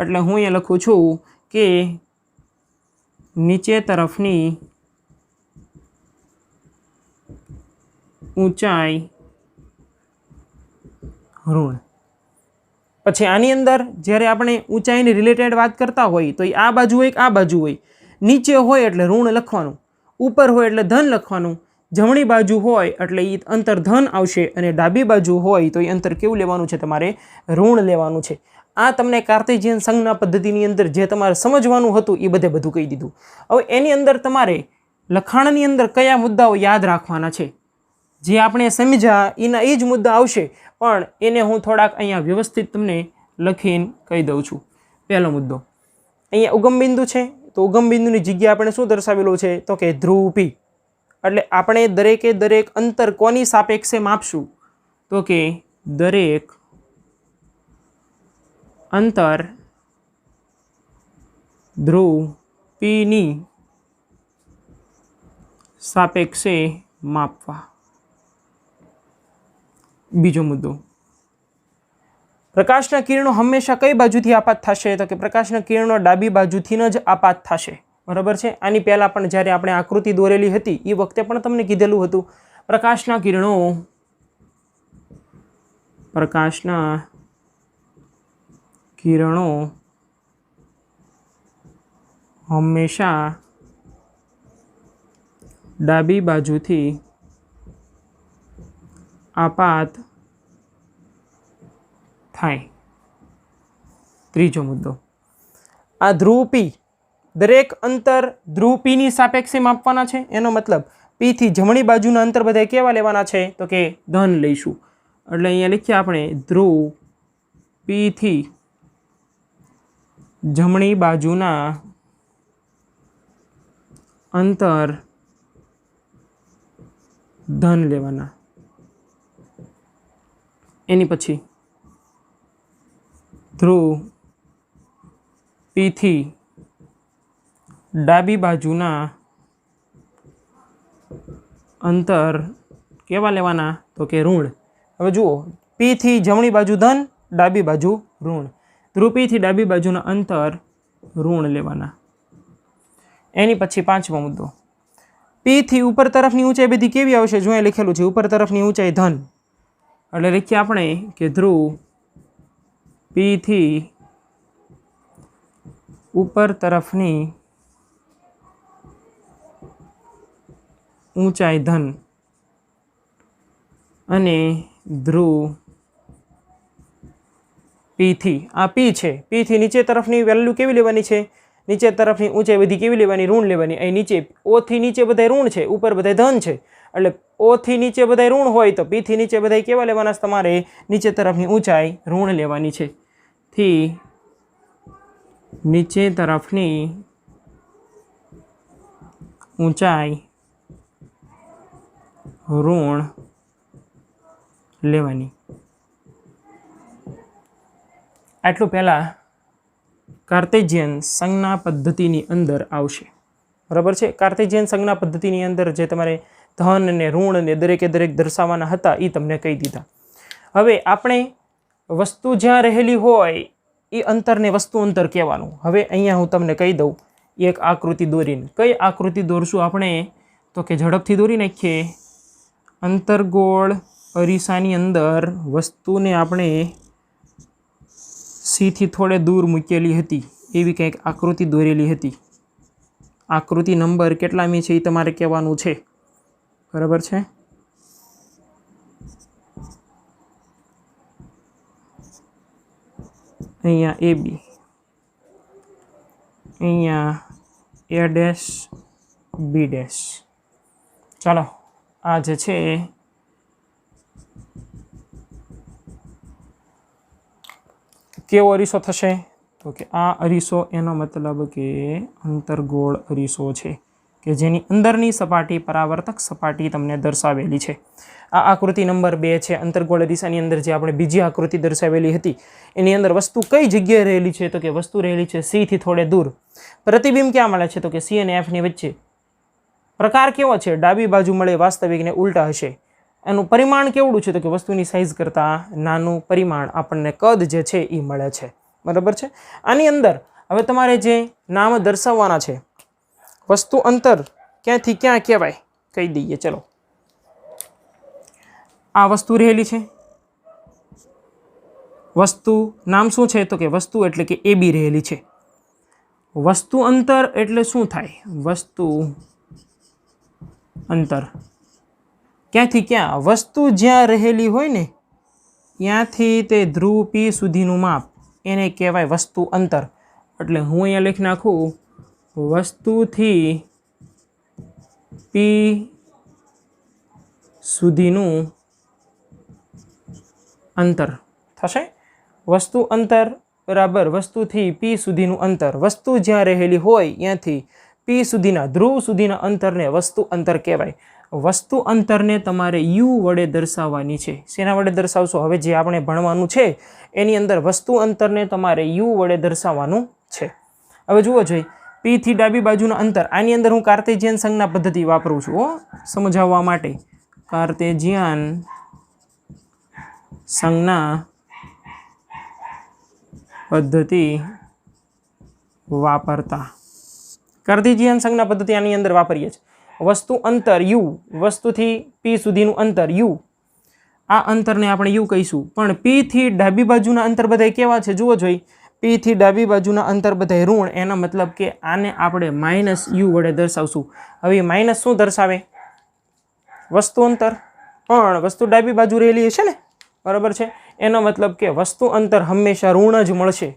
એટલે હું અહીંયા લખું છું કે નીચે તરફની ઊંચાઈ ઋણ। પછી આની અંદર જ્યારે આપણે ઊંચાઈની રિલેટેડ વાત કરતા હોય તો આ બાજુ હોય કે આ બાજુ હોય, નીચે હોય એટલે ઋણ લખવાનું, ઉપર હોય એટલે ધન લખવાનું, જમણી બાજુ હોય એટલે એ અંતર ધન આવશે અને ડાબી બાજુ હોય તો એ અંતર કેવું લેવાનું છે? તમારે ઋણ લેવાનું છે। આ તમને કાર્ટેશિયન સંજ્ઞા પદ્ધતિની અંદર જે તમારે સમજવાનું હતું એ બધું કહી દીધું। હવે એની અંદર તમારે લખાણની અંદર કયા મુદ્દાઓ યાદ રાખવાના છે જે આપણે સમજ્યા એના એ જ મુદ્દા આવશે, પણ એને હું થોડાક અહીંયા વ્યવસ્થિત તમને લખીને કહી દઉં છું। પહેલો મુદ્દો અહીંયા ઉગમ બિંદુ છે, તો ઉગમ બિંદુની જગ્યા આપણે શું દર્શાવેલું છે? તો કે ધ્રુવ P। એટલે આપણે દરેકે દરેક અંતર કોની સાપેક્ષે માપશું? તો કે દરેક અંતર ધ્રુવ Pની સાપેક્ષે માપવા। બીજો મુદ્દો, પ્રકાશના કિરણો હંમેશા કઈ બાજુથી આપાત થશે? તો કે પ્રકાશના કિરણો ડાબી બાજુથી જ આપાત થશે, બરાબર છે। આની પહેલાં પણ જ્યારે આપણે આકૃતિ દોરેલી હતી એ વખતે પણ તમને કીધેલું હતું પ્રકાશના કિરણો હંમેશા ડાબી બાજુથી આપાત થાય। ત્રીજો મુદ્દો, આ ધ્રુવ P દરેક અંતર ધ્રુવ Pની સાપેક્ષે માપવાના છે। એનો મતલબ P થી જમણી બાજુના અંતર બધા કેવા લેવાના છે? તો કે ધન લઈશું। એટલે અહીંયા લખીએ આપણે ધ્રુવ P થી જમણી બાજુના અંતર ધન લેવાના। એની પછી ધ્રુવ P થી ડાબી બાજુના અંતર કેવા લેવાના? તો કે ઋણ। હવે જુઓ, P થી જમણી બાજુ ધન, ડાબી બાજુ ઋણ। ધ્રુવ P થી ડાબી બાજુના અંતર ઋણ લેવાના। એની પછી પાંચમો મુદ્દો, P થી ઉપર તરફની ઊંચાઈ બધી કેવી આવશે? જો અહીં લખેલું છે ઉપર તરફની ઊંચાઈ ધન, એટલે લખીએ આપણે કે ધ્રુવ P થી ઉપર તરફની ઊંચાઈ ધન અને ધ્રુવ P થી આ P છે, P થી નીચે તરફની વેલ્યુ કેવી લેવાની છે? નીચે તરફની ઊંચાઈ બધી કેવી લેવાની? ઋણ લેવાની। અહીં નીચે O થી નીચે બધા ઋણ છે, ઉપર બધા ધન છે, એટલે O થી નીચે બધા ઋણ હોય તો P થી નીચે બધા કેવા લેવાના? તમારે નીચે તરફની ઊંચાઈ ઋણ લેવાની છે। થી નીચે તરફની ઊંચાઈ ઋણ લેવાની। આટલું પહેલાં કાર્ટેશિયન સંજ્ઞા પદ્ધતિની અંદર આવશે, બરાબર છે। કાર્ટેશિયન સંજ્ઞા પદ્ધતિની અંદર જે તમારે ધન અને ઋણ ને દરેકે દરેક દર્શાવવાના હતા એ તમને કહી દીધા। હવે આપણે વસ્તુ જ્યાં રહેલી હોય એ અંતરને વસ્તુ અંતર કહેવાનું। હવે અહીંયા હું તમને કહી દઉં એક આકૃતિ દોરીને। કઈ આકૃતિ દોરશું આપણે? તો કે ઝડપથી દોરી નાખીએ। અંતર્ગોળ અરીસાની અંદર વસ્તુને આપણે C થી થોડે દૂર મૂકેલી હતી એવી કંઈક આકૃતિ દોરેલી હતી। આકૃતિ નંબર કેટલામી છે એ તમારે કહેવાનું છે, બરાબર છે। અહીંયા AB, અહીંયા A ડેશ B ડેશ। ચાલો આ જે છે કેવો અરીસો થશે? તો કે આ અરીસો, એનો મતલબ કે અંતર્ગોળ અરીસો છે કે જેની અંદરની સપાટી પરાવર્તક સપાટી તમને દર્શાવેલી છે। આ આકૃતિ નંબર 2 છે। અંતર્ગોળ અરીસાની અંદર જે આપણે બીજી આકૃતિ દર્શાવેલી હતી એની અંદર વસ્તુ કઈ જગ્યાએ રહેલી છે? તો કે વસ્તુ રહેલી છે C થી થોડે દૂર। પ્રતિબિંબ ક્યાં મળે છે? તો કે C અને F ની વચ્ચે। પ્રકાર કેવો છે? ડાબી બાજુ મળે, વાસ્તવિક ને ઉલટા હશે। એનું પરિમાણ કેવડું છે? તો કે વસ્તુની સાઇઝ કરતાં નાનું પરિમાણ આપણને કદ જે છે એ મળે છે, બરાબર છે। આની અંદર હવે તમારે જે નામ દર્શાવવાના છે વસ્તુ અંતર ક્યાંથી ક્યાં કહેવાય કહી દઈએ. ચલો, આ વસ્તુ રહેલી છે. વસ્તુ નામ શું છે? તો કે વસ્તુ એટલે કે AB રહેલી છે. વસ્તુ અંતર એટલે શું થાય? વસ્તુ અંતર ક્યાંથી ક્યાં? વસ્તુ જ્યાં રહેલી હોય ને ત્યાંથી તે ધ્રુવ P સુધીનું માપ એને કહેવાય વસ્તુ અંતર. એટલે હું અહીંયા લખી નાખું વસ્તુથી P સુધીનું અંતર થશે. વસ્તુ અંતર બરાબર વસ્તુથી P સુધીનું અંતર. વસ્તુ જ્યાં રહેલી હોય ત્યાંથી P સુધીના ધ્રુવ સુધીના અંતરને વસ્તુ અંતર કહેવાય. વસ્તુ અંતરને તમારે U વડે દર્શાવવાની છે. શેના વડે દર્શાવશો? હવે જે આપણે ભણવાનું છે એની અંદર વસ્તુ અંતરને તમારે U વડે દર્શાવવાનું છે. હવે જુઓ જોઈએ, P થી ડાબી બાજુના અંતર. આની અંદર હું કાર્ટેશિયન સંજ્ઞા પદ્ધતિ વાપરું છું સમજાવવા માટે. કાર્ટેશિયન સંજ્ઞા પદ્ધતિ વાપરતા. કાર્ટેશિયન સંજ્ઞા પદ્ધતિ આની અંદર વાપરીએ છીએ. વસ્તુ અંતર U, વસ્તુથી P સુધીનું અંતર U. આ અંતરને આપણે U કહીશું. પણ P થી ડાબી બાજુના અંતર બધા કેવા છે જુઓ જોઈ. P થી ડાબી બાજુના અંતર બધા ઋણ. એનો મતલબ કે આને આપણે -U વડે દર્શાવશું. હવે માઇનસ શું દર્શાવે? વસ્તુ અંતર. પણ વસ્તુ ડાબી બાજુ રહેલી છે ને, બરાબર છે. એનો મતલબ કે વસ્તુ અંતર હંમેશા ઋણ જ મળશે.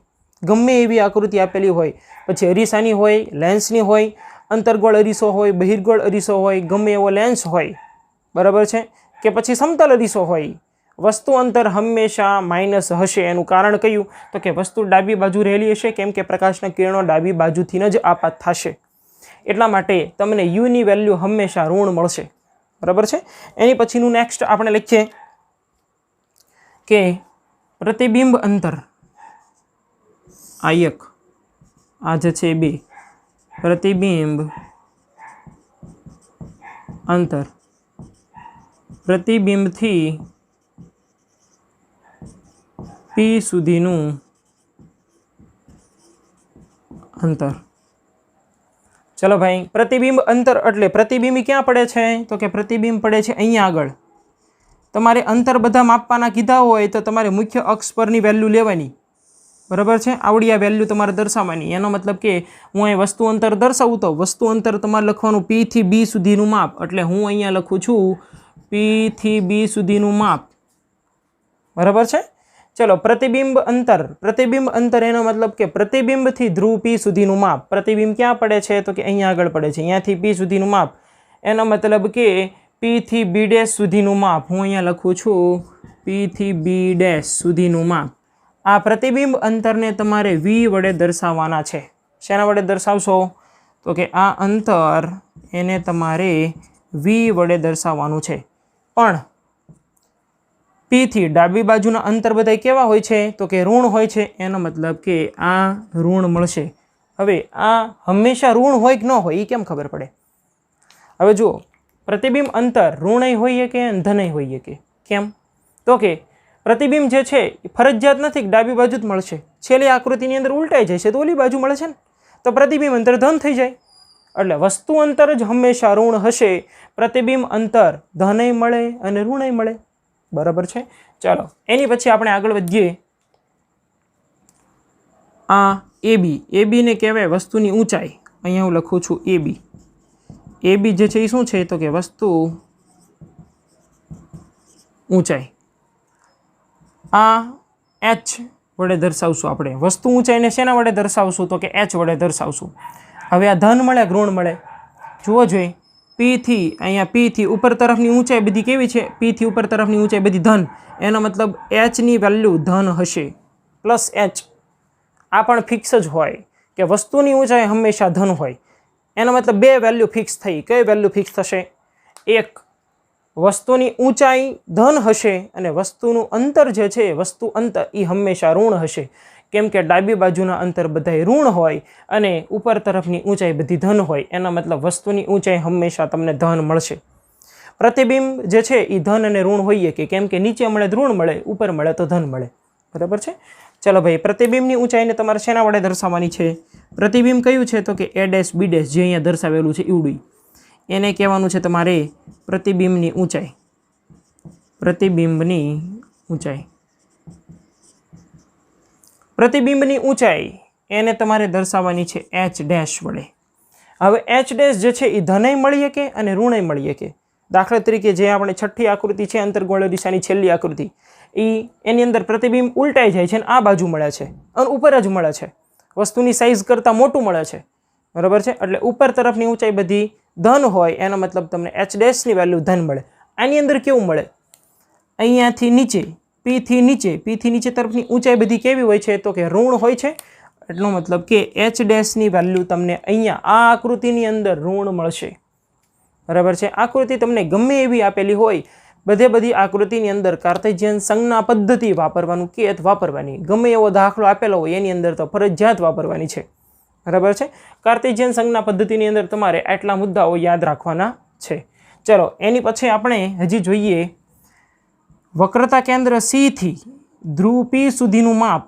ગમે એવી આકૃતિ આપેલી હોય, પછી અરીસાની હોય, લેન્સની હોય, અંતર્ગોળ અરીસો હોય, બહિર્ગોળ અરીસો હોય, ગમે એવો લેન્સ હોય, બરાબર છે, કે પછી સમતલ અરીસો હોય, વસ્તુ અંતર હંમેશા માઇનસ હશે. એનું કારણ કયું? તો કે વસ્તુ ડાબી બાજુ રહેલી હશે, કેમ કે પ્રકાશના કિરણો ડાબી બાજુથી જ આપાત થશે. એટલા માટે તમને યુની વેલ્યુ હંમેશા ઋણ મળશે, બરાબર છે. એની પછીનું નેક્સ્ટ આપણે લખીએ કે પ્રતિબિંબ અંતર. આ એક, આ જે છે બે. પ્રતિબિંબ અંતર પ્રતિબિંબથી P સુધીનું અંતર. ચલો ભાઈ, પ્રતિબિંબ અંતર એટલે પ્રતિબિંબ ક્યાં પડે છે? તો કે પ્રતિબિંબ પડે છે અહીંયા આગળ. તમારે અંતર બધા માપવાના કીધા હોય તો તમારે મુખ્ય અક્ષ પરની વેલ્યુ લેવાની, બરાબર છે. આવડી આ વેલ્યુ તમારે દર્શાવવાની. એનો મતલબ કે હું અહીં વસ્તુ અંતર દર્શાવું તો વસ્તુ અંતર તમારે લખવાનું P થી B સુધીનું માપ. એટલે હું અહીંયા લખું છું P થી B સુધીનું માપ, બરાબર છે. ચલો, પ્રતિબિંબ અંતર. પ્રતિબિંબ અંતર એનો મતલબ કે પ્રતિબિંબથી ધ્રુવ P સુધીનું માપ. પ્રતિબિંબ ક્યાં પડે છે? તો કે અહીંયા આગળ પડે છે. અહીંયાથી P સુધીનું માપ. એનો મતલબ કે P થી B' સુધીનું માપ. હું અહીંયા લખું છું P થી B' સુધીનું માપ. આ પ્રતિબિંબ અંતરને તમારે V વડે દર્શાવવાના છે. શેના વડે દર્શાવશો? તો કે આ અંતર એને તમારે V વડે દર્શાવવાનું છે. પણ P થી ડાબી બાજુના અંતર બધા કેવા હોય છે? તો કે ઋણ હોય છે. એનો મતલબ કે આ ઋણ મળશે. હવે આ હંમેશા ઋણ હોય કે ન હોય એ કેમ ખબર પડે? હવે જુઓ, પ્રતિબિંબ અંતર ઋણય હોઈએ કે ધનય હોઈએ કે કેમ? તો કે પ્રતિબિંબ જે છે એ ફરજિયાત નથી કે ડાબી બાજુ જ મળશે. છેલ્લી આકૃતિની અંદર ઉલટાઈ જાય છે તો ઓલી બાજુ મળે છે ને, તો પ્રતિબિંબ અંતર ધન થઈ જાય. એટલે વસ્તુ અંતર જ હંમેશા ઋણ હશે. પ્રતિબિંબ અંતર ધનય મળે અને ઋણય મળે, બરાબર છે. ચાલો, એની પછી આપણે આગળ વધીએ. આ AB. AB ને કહેવાય વસ્તુની ઊંચાઈ. અહીંયા હું લખું છું AB. AB જે છે એ શું છે? તો કે વસ્તુ ઊંચાઈ. આ H વડે દર્શાવશું આપણે. વસ્તુ ઊંચાઈને શેના વડે દર્શાવશું? તો કે H વડે દર્શાવશું. હવે આ ધન મળે ઋણ મળે? જુઓ જોઈએ, P થી અહીંયા P થી ઉપર તરફની ઊંચાઈ બધી કેવી છે? P થી ઉપર તરફની ઊંચાઈ બધી ધન. એનો મતલબ Hની વેલ્યુ ધન હશે, પ્લસ H. આ પણ ફિક્સ જ હોય કે વસ્તુની ઊંચાઈ હંમેશા ધન હોય. એનો મતલબ બે વેલ્યુ ફિક્સ થઈ. કઈ વેલ્યુ ફિક્સ થશે? એક, વસ્તુની ઊંચાઈ ધન હશે અને વસ્તુનું અંતર જે છે વસ્તુ અંતર એ હંમેશા ઋણ હશે, કેમ કે ડાબી બાજુના અંતર બધાય ઋણ હોય અને ઉપર તરફની ઊંચાઈ બધી ધન હોય. એનો મતલબ વસ્તુની ઊંચાઈ હંમેશા તમને ધન મળશે. પ્રતિબિંબ જે છે એ ધન અને ઋણ હોઈએ કે કેમ કે નીચે મળે ઋણ મળે, ઉપર મળે તો ધન મળે, બરાબર છે. ચલો ભાઈ, પ્રતિબિંબની ઊંચાઈને તમારે શેના વડે દર્શાવવાની છે? પ્રતિબિંબ કયું છે તો કે A ડેશ B ડેશ જે અહીંયા દર્શાવેલું છે એવડું એને કહેવાનું છે તમારે પ્રતિબિંબની ઊંચાઈ. પ્રતિબિંબની ઊંચાઈ પ્રતિબિંબની ઊંચાઈ એને તમારે દર્શાવવાની છે H ડેશ વડે. હવે H ડેશ જે છે એ ધનય મળી શકે અને ઋણય મળી શકે. દાખલા તરીકે જે આપણે છઠ્ઠી આકૃતિ છે અંતર્ગોળ અરીસાની છેલ્લી આકૃતિ એની અંદર પ્રતિબિંબ ઉલટાઈ જાય છે અને આ બાજુ મળે છે અને ઉપર જ મળે છે, વસ્તુની સાઇઝ કરતાં મોટું મળે છે, બરાબર છે. એટલે ઉપર તરફની ઊંચાઈ બધી ધન હોય એનો મતલબ તમને H ડેશની વેલ્યુ ધન મળે. આની અંદર કેવું મળે? અહીંયાથી નીચે પીથી નીચે તરફની ઊંચાઈ બધી કેવી હોય છે તો કે ઋણ હોય છે. એટલો મતલબ કે H ડેશની વેલ્યુ તમને અહીંયા આ આકૃતિની અંદર ઋણ મળશે, બરાબર છે. આકૃતિ તમને ગમે એવી આપેલી હોય, બધી આકૃતિની અંદર કાર્ટેશિયન સંજ્ઞા પદ્ધતિ વાપરવાનું કે વાપરવાની. ગમે એવો દાખલો આપેલો હોય એની અંદર તો ફરજિયાત વાપરવાની છે, બરાબર છે. કાર્ટેશિયન સંજ્ઞા પદ્ધતિની અંદર તમારે આટલા મુદ્દાઓ યાદ રાખવાના છે. ચલો એની પછી આપણે હજી જોઈએ વક્રતા કેન્દ્ર C થી ધ્રુવ P સુધીનું માપ.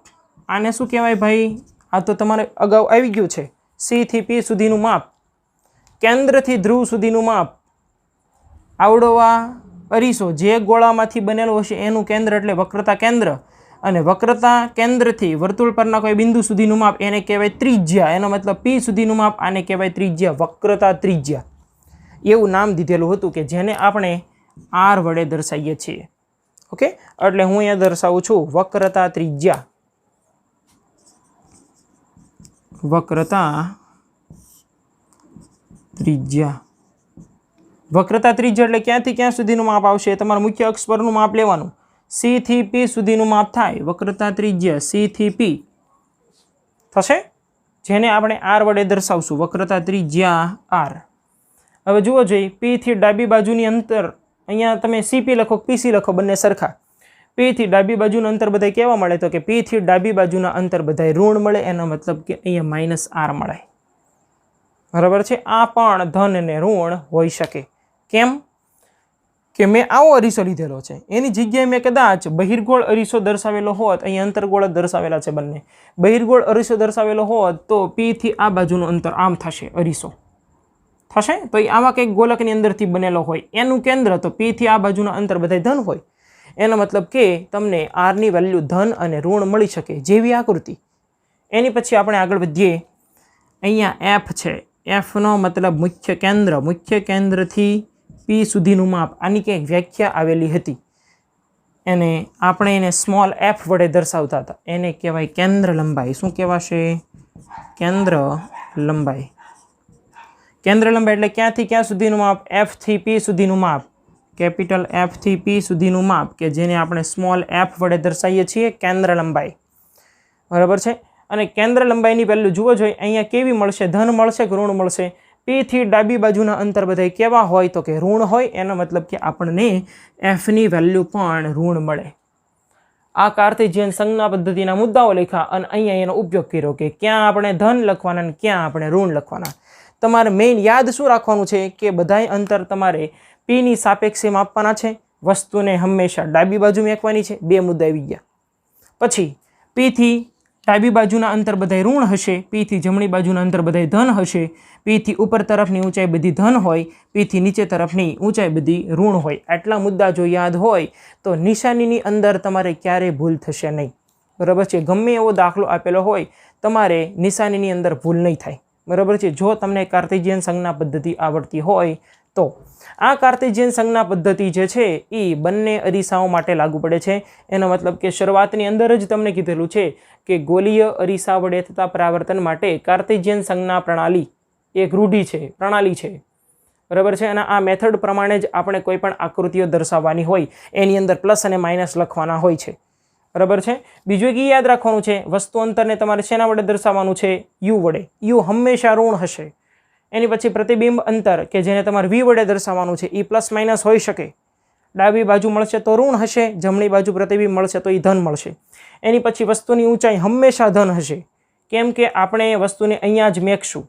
આને શું કહેવાય ભાઈ? આ તો તમારે અગાઉ આવી ગયું છે. C થી P સુધીનું માપ, કેન્દ્રથી ધ્રુવ સુધીનું માપ. આવડોવા અરીસો જે ગોળામાંથી બનેલો હશે એનું કેન્દ્ર એટલે વક્રતા કેન્દ્ર, અને વક્રતા કેન્દ્રથી વર્તુળ પરના કોઈ બિંદુ સુધીનું માપ એને કહેવાય ત્રિજ્યા. એનો મતલબ P સુધીનું માપ આને કહેવાય ત્રિજ્યા, વક્રતા ત્રિજ્યા. એવું નામ દીધેલું હતું કે જેને આપણે R વડે દર્શાવીએ છીએ. ઓકે, એટલે હું અહીંયા દર્શાવું છું વક્રતા ત્રિજ્યા. વક્રતા ત્રિજ્યા. વક્રતા ત્રિજ્યા એટલે ક્યાંથી ક્યાં સુધીનું માપ આવશે? તમારું મુખ્ય અક્ષ પરનું માપ લેવાનું. C થી P સુધીનું માપ થાય વક્રતા ત્રિજ્યા C થી P થશે, જેને આપણે R વડે દર્શાવશું વક્રતા ત્રિજ્યા R. હવે જુઓ જોઈએ P થી ડાબી બાજુની અંતર, અહીંયા તમે CP લખો PC લખો બંને સરખા. P થી ડાબી બાજુનું અંતર બધાય કેવા મળે તો કે P થી ડાબી બાજુના અંતર બધાય ઋણ મળે. એનો મતલબ કે અહીંયા -R મળે, બરાબર છે. આ પણ ધન અને ઋણ હોઈ શકે. કેમ કે મેં આવો અરીસો લીધેલો છે, એની જગ્યાએ મેં કદાચ બહિર્ગોળ અરીસો દર્શાવેલો હોત, અહીં અંતર્ગોળ દર્શાવેલા છે બંને, બહિર્ગોળ અરીસો દર્શાવેલો હોત તો P થી આ બાજુનું અંતર આમ થશે, અરીસો થશે. તો એ આવા કંઈક ગોલકની અંદરથી બનેલો હોય, એનું કેન્દ્ર તો P થી આ બાજુના અંતર બધા ધન હોય. એનો મતલબ કે તમને આરની વેલ્યુ ધન અને ઋણ મળી શકે, જેવી આકૃતિ. એની પછી આપણે આગળ વધીએ. અહીંયા F છે, Fનો મતલબ મુખ્ય કેન્દ્રથી P સુધીનું માપ. આની કંઈક વ્યાખ્યા આવેલી હતી, એને આપણે એને સ્મોલ f વડે દર્શાવતા હતા. એને કહેવાય કેન્દ્ર લંબાઈ. શું કહેવાશે? કેન્દ્ર લંબાઈ. કેન્દ્ર લંબાઈ એટલે ક્યાંથી ક્યાં સુધીનું માપ? F થી P સુધીનું માપ, કેપિટલ F થી P સુધીનું માપ, કે જેને આપણે સ્મોલ f વડે દર્શાવીએ છીએ કેન્દ્ર લંબાઈ, બરાબર છે. અને કેન્દ્ર લંબાઈની વેલ્યુ જુઓ જોઈએ અહીંયા કેવી મળશે? ધન મળશે કે ઋણ મળશે? P થી ડાબી બાજુના અંતર બધા કેવા હોય તો કે ઋણ હોય. એનો મતલબ કે આપણને fની વેલ્યુ પણ ઋણ મળે. આ કાર્ટેશિયન સંજ્ઞા પદ્ધતિના મુદ્દાઓ લખ્યા અને અહીંયા એનો ઉપયોગ કર્યો કે ક્યાં આપણે ધન લખવાના અને ક્યાં આપણે ઋણ લખવાના. તમારે મેઇન યાદ શું રાખવાનું છે કે બધાય અંતર તમારે Pની સાપેક્ષે માપવાના છે, વસ્તુને હંમેશા ડાબી બાજુ મેકવાની છે. બે મુદ્દા આવી ગયા. પછી P થી ડાબી બાજુના અંતર બધાય ઋણ હશે, P થી જમણી બાજુના અંતર બધાય ધન હશે. P થી ઉપર તરફની ઊંચાઈ બધી ધન હોય, P થી નીચે તરફની ઊંચાઈ બધી ઋણ હોય. આટલા મુદ્દા જો યાદ હોય તો નિશાનીની અંદર તમારે ક્યારેય ભૂલ થશે નહીં, બરાબર છે. ગમે એવો દાખલો આપેલો હોય તમારે નિશાનીની અંદર ભૂલ નહીં થાય, બરાબર છે, જો તમને કાર્ટેશિયન સંજ્ઞા પદ્ધતિ આવડતી હોય તો. આ કાર્ટેશિયન સંજ્ઞા પદ્ધતિ જે છે એ બંને અરીસાઓ માટે લાગુ પડે છે. એનો મતલબ કે શરૂઆતની અંદર જ તમને કીધેલું છે કે ગોલીય અરીસા વડે થતા પરાવર્તન માટે કાર્ટેશિયન સંજ્ઞા પ્રણાલી એક રૂઢિ છે, પ્રણાલી છે, બરાબર છે. અને આ મેથડ પ્રમાણે જ આપણે કોઈ પણ આકૃતિઓ દર્શાવવાની હોય એની અંદર પ્લસ અને માઇનસ લખવાના હોય છે, બરાબર છે. બીજું એક યાદ રાખવાનું છે, વસ્તુ અંતરને તમારે શેના વડે દર્શાવવાનું છે? U વડે. U હંમેશા ઋણ હશે. એની પછી પ્રતિબિંબ અંતર કે જેને તમારે V વડે દર્શાવવાનું છે એ પ્લસ માઇનસ હોઈ શકે. ડાબી બાજુ મળશે તો ઋણ હશે, જમણી બાજુ પ્રતિબિંબ મળશે તો એ ધન મળશે. એની પછી વસ્તુની ઊંચાઈ હંમેશા ધન હશે, કેમ કે આપણે વસ્તુને અહીંયા જ મેકશું,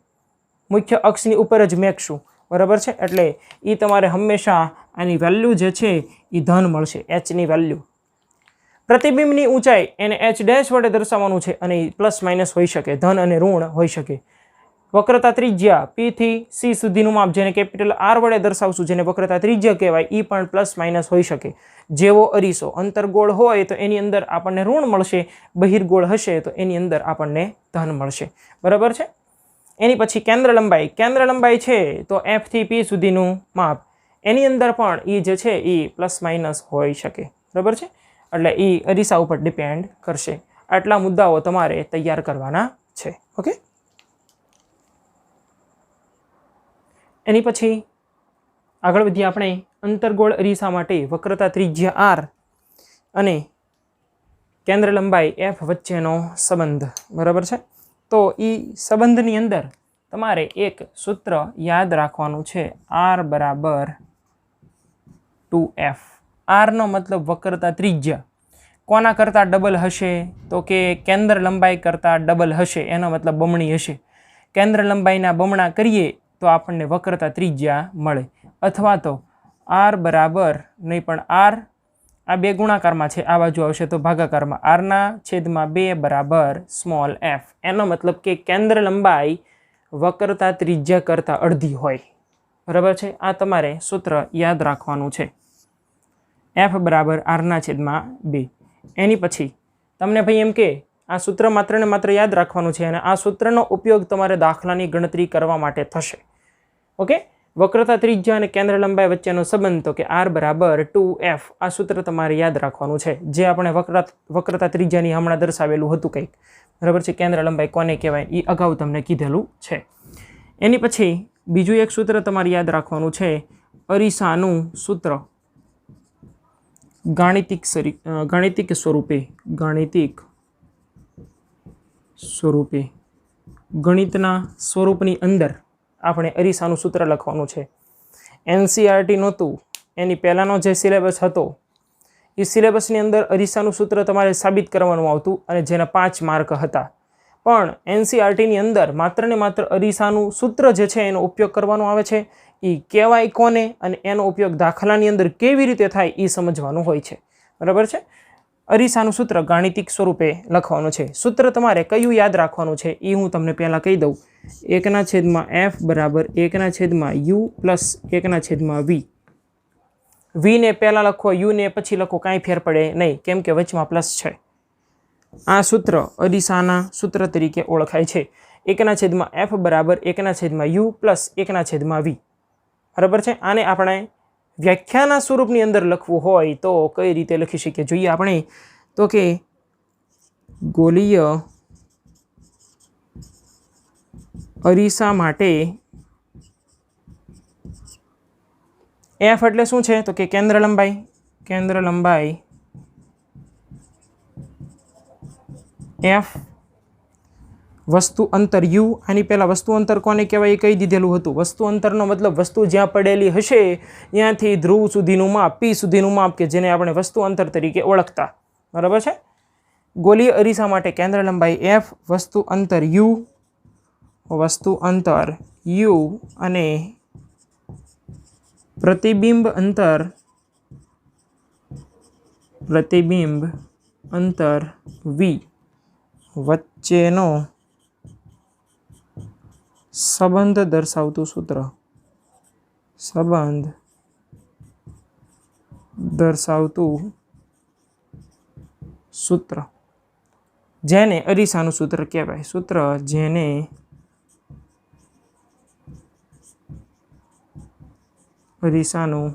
મુખ્ય અક્ષની ઉપર જ મેકશું, બરાબર છે. એટલે એ તમારે હંમેશા આની વેલ્યુ જે છે એ ધન મળશે, Hની વેલ્યુ. પ્રતિબિંબની ઊંચાઈ એને h ડેશ વડે દર્શાવવાનું છે અને પ્લસ માઇનસ હોઈ શકે, ધન અને ઋણ હોઈ શકે. વક્રતા ત્રિજ્યા p થી c સુધીનું માપ જેને કેપિટલ R વડે દર્શાવશું, જેને વક્રતા ત્રિજ્યા કહેવાય, એ પણ પ્લસ માઇનસ હોઈ શકે. જેવો અરીસો અંતર્ગોળ હોય તો એની અંદર આપણને ઋણ મળશે, બહિર્ગોળ હશે તો એની અંદર આપણને ધન મળશે. બરાબર છે. એની પછી કેન્દ્ર લંબાઈ. કેન્દ્ર લંબાઈ છે તો f થી p સુધીનું માપ, એની અંદર પણ એ જે છે એ પ્લસ માઇનસ હોઈ શકે. બરાબર છે. એટલે એ અરીસા ઉપર ડિપેન્ડ કરશે. આટલા મુદ્દાઓ તમારે તૈયાર કરવાના છે. ઓકે. એની પછી આગળ વધીએ આપણે અંતર્ગોળ અરીસા માટે વક્રતા ત્રિજ્યા r અને કેન્દ્ર લંબાઈ f વચ્ચેનો સંબંધ. બરાબર છે. તો એ સંબંધની અંદર તમારે એક સૂત્ર યાદ રાખવાનું છે, r બરાબર 2f. r નો મતલબ વક્રતા ત્રિજ્યા કોના કરતાં ડબલ હશે? તો કે કેન્દ્ર લંબાઈ કરતાં ડબલ હશે, એનો મતલબ બમણી હશે. કેન્દ્ર લંબાઈના બમણા કરીએ તો આપણને વક્રતા ત્રિજ્યા મળે. અથવા તો r બરાબર નહીં પણ r આ બે ગુણાકારમાં છે, આ બાજુ આવશે તો ભાગાકારમાં, r/2 બરાબર સ્મોલ f. એનો મતલબ કે કેન્દ્ર લંબાઈ વક્રતા ત્રિજ્યા કરતાં અડધી હોય. બરાબર છે. આ તમારે સૂત્ર યાદ રાખવાનું છે, f બરાબર r/2. એની પછી તમને ભાઈ એમ કે આ સૂત્ર માત્ર ને માત્ર યાદ રાખવાનું છે અને આ સૂત્રનો ઉપયોગ તમારે દાખલાની ગણતરી કરવા માટે થશે. ઓકે. વક્રતા ત્રિજ્યા અને કેન્દ્ર લંબાઈ વચ્ચેનો સંબંધ તો કે r બરાબર 2f. આ સૂત્ર તમારે યાદ રાખવાનું છે, જે આપણે વક્રતા ત્રિજ્યાની હમણાં દર્શાવેલું હતું કંઈક. બરાબર છે. કેન્દ્ર લંબાઈ કોને કહેવાય એ અગાઉ તમને કીધેલું છે. એની પછી બીજું એક સૂત્ર તમારે યાદ રાખવાનું છે, અરીસાનું સૂત્ર ગાણિતિક સ્વરૂપે ગણિતના સ્વરૂપની અંદર આપણે અરીસાનું સૂત્ર લખવાનું છે. NCERT નહોતું, એની પહેલાંનો જે સિલેબસ હતો એ સિલેબસની અંદર અરીસાનું સૂત્ર તમારે સાબિત કરવાનું આવતું અને જેના 5 માર્ક હતા. પણ NCERTની અંદર માત્ર ને માત્ર અરીસાનું સૂત્ર જે છે એનો ઉપયોગ કરવાનો આવે છે. એ કહેવાય કોને અને એનો ઉપયોગ દાખલાની અંદર કેવી રીતે થાય એ સમજવાનું હોય છે. બરાબર છે. અરીસાનું સૂત્ર ગાણિતિક સ્વરૂપે લખવાનું છે. સૂત્ર તમારે કયું યાદ રાખવાનું છે એ હું તમને પહેલાં કહી દઉં. 1/f બરાબર 1/u પ્લસ 1/v. v ને પહેલાં લખો, u ને પછી લખો, કાંઈ ફેર પડે નહીં, કેમ કે વચમાં પ્લસ છે. આ સૂત્ર અરીસાના સૂત્ર તરીકે ઓળખાય છે. 1/f બરાબર 1/u પ્લસ 1/v. બરાબર છે. આને આપણે વ્યાખ્યાના સ્વરૂપની અંદર લખવું હોય તો કઈ રીતે લખી શકીએ જોઈએ આપણે? તો કે ગોલીય અરીસા માટે f એટલે શું છે? તો કે કેન્દ્ર લંબાઈ f, વસ્તુ અંતર u. આની પહેલાં વસ્તુ અંતર કોને કહેવાય એ કહી દીધેલું હતું. વસ્તુ અંતરનો મતલબ વસ્તુ જ્યાં પડેલી હશે ત્યાંથી ધ્રુવ સુધીનું માપ, p સુધીનું માપ, કે જેને આપણે વસ્તુ અંતર તરીકે ઓળખતા. બરાબર છે. ગોલીય અરીસા માટે કેન્દ્ર લંબાઈ f, વસ્તુ અંતર u અને પ્રતિબિંબ અંતર v વચ્ચેનો સંબંધ દર્શાવતું સૂત્ર જેને અરીસાનું સૂત્ર કહેવાય. જેને અરીસાનું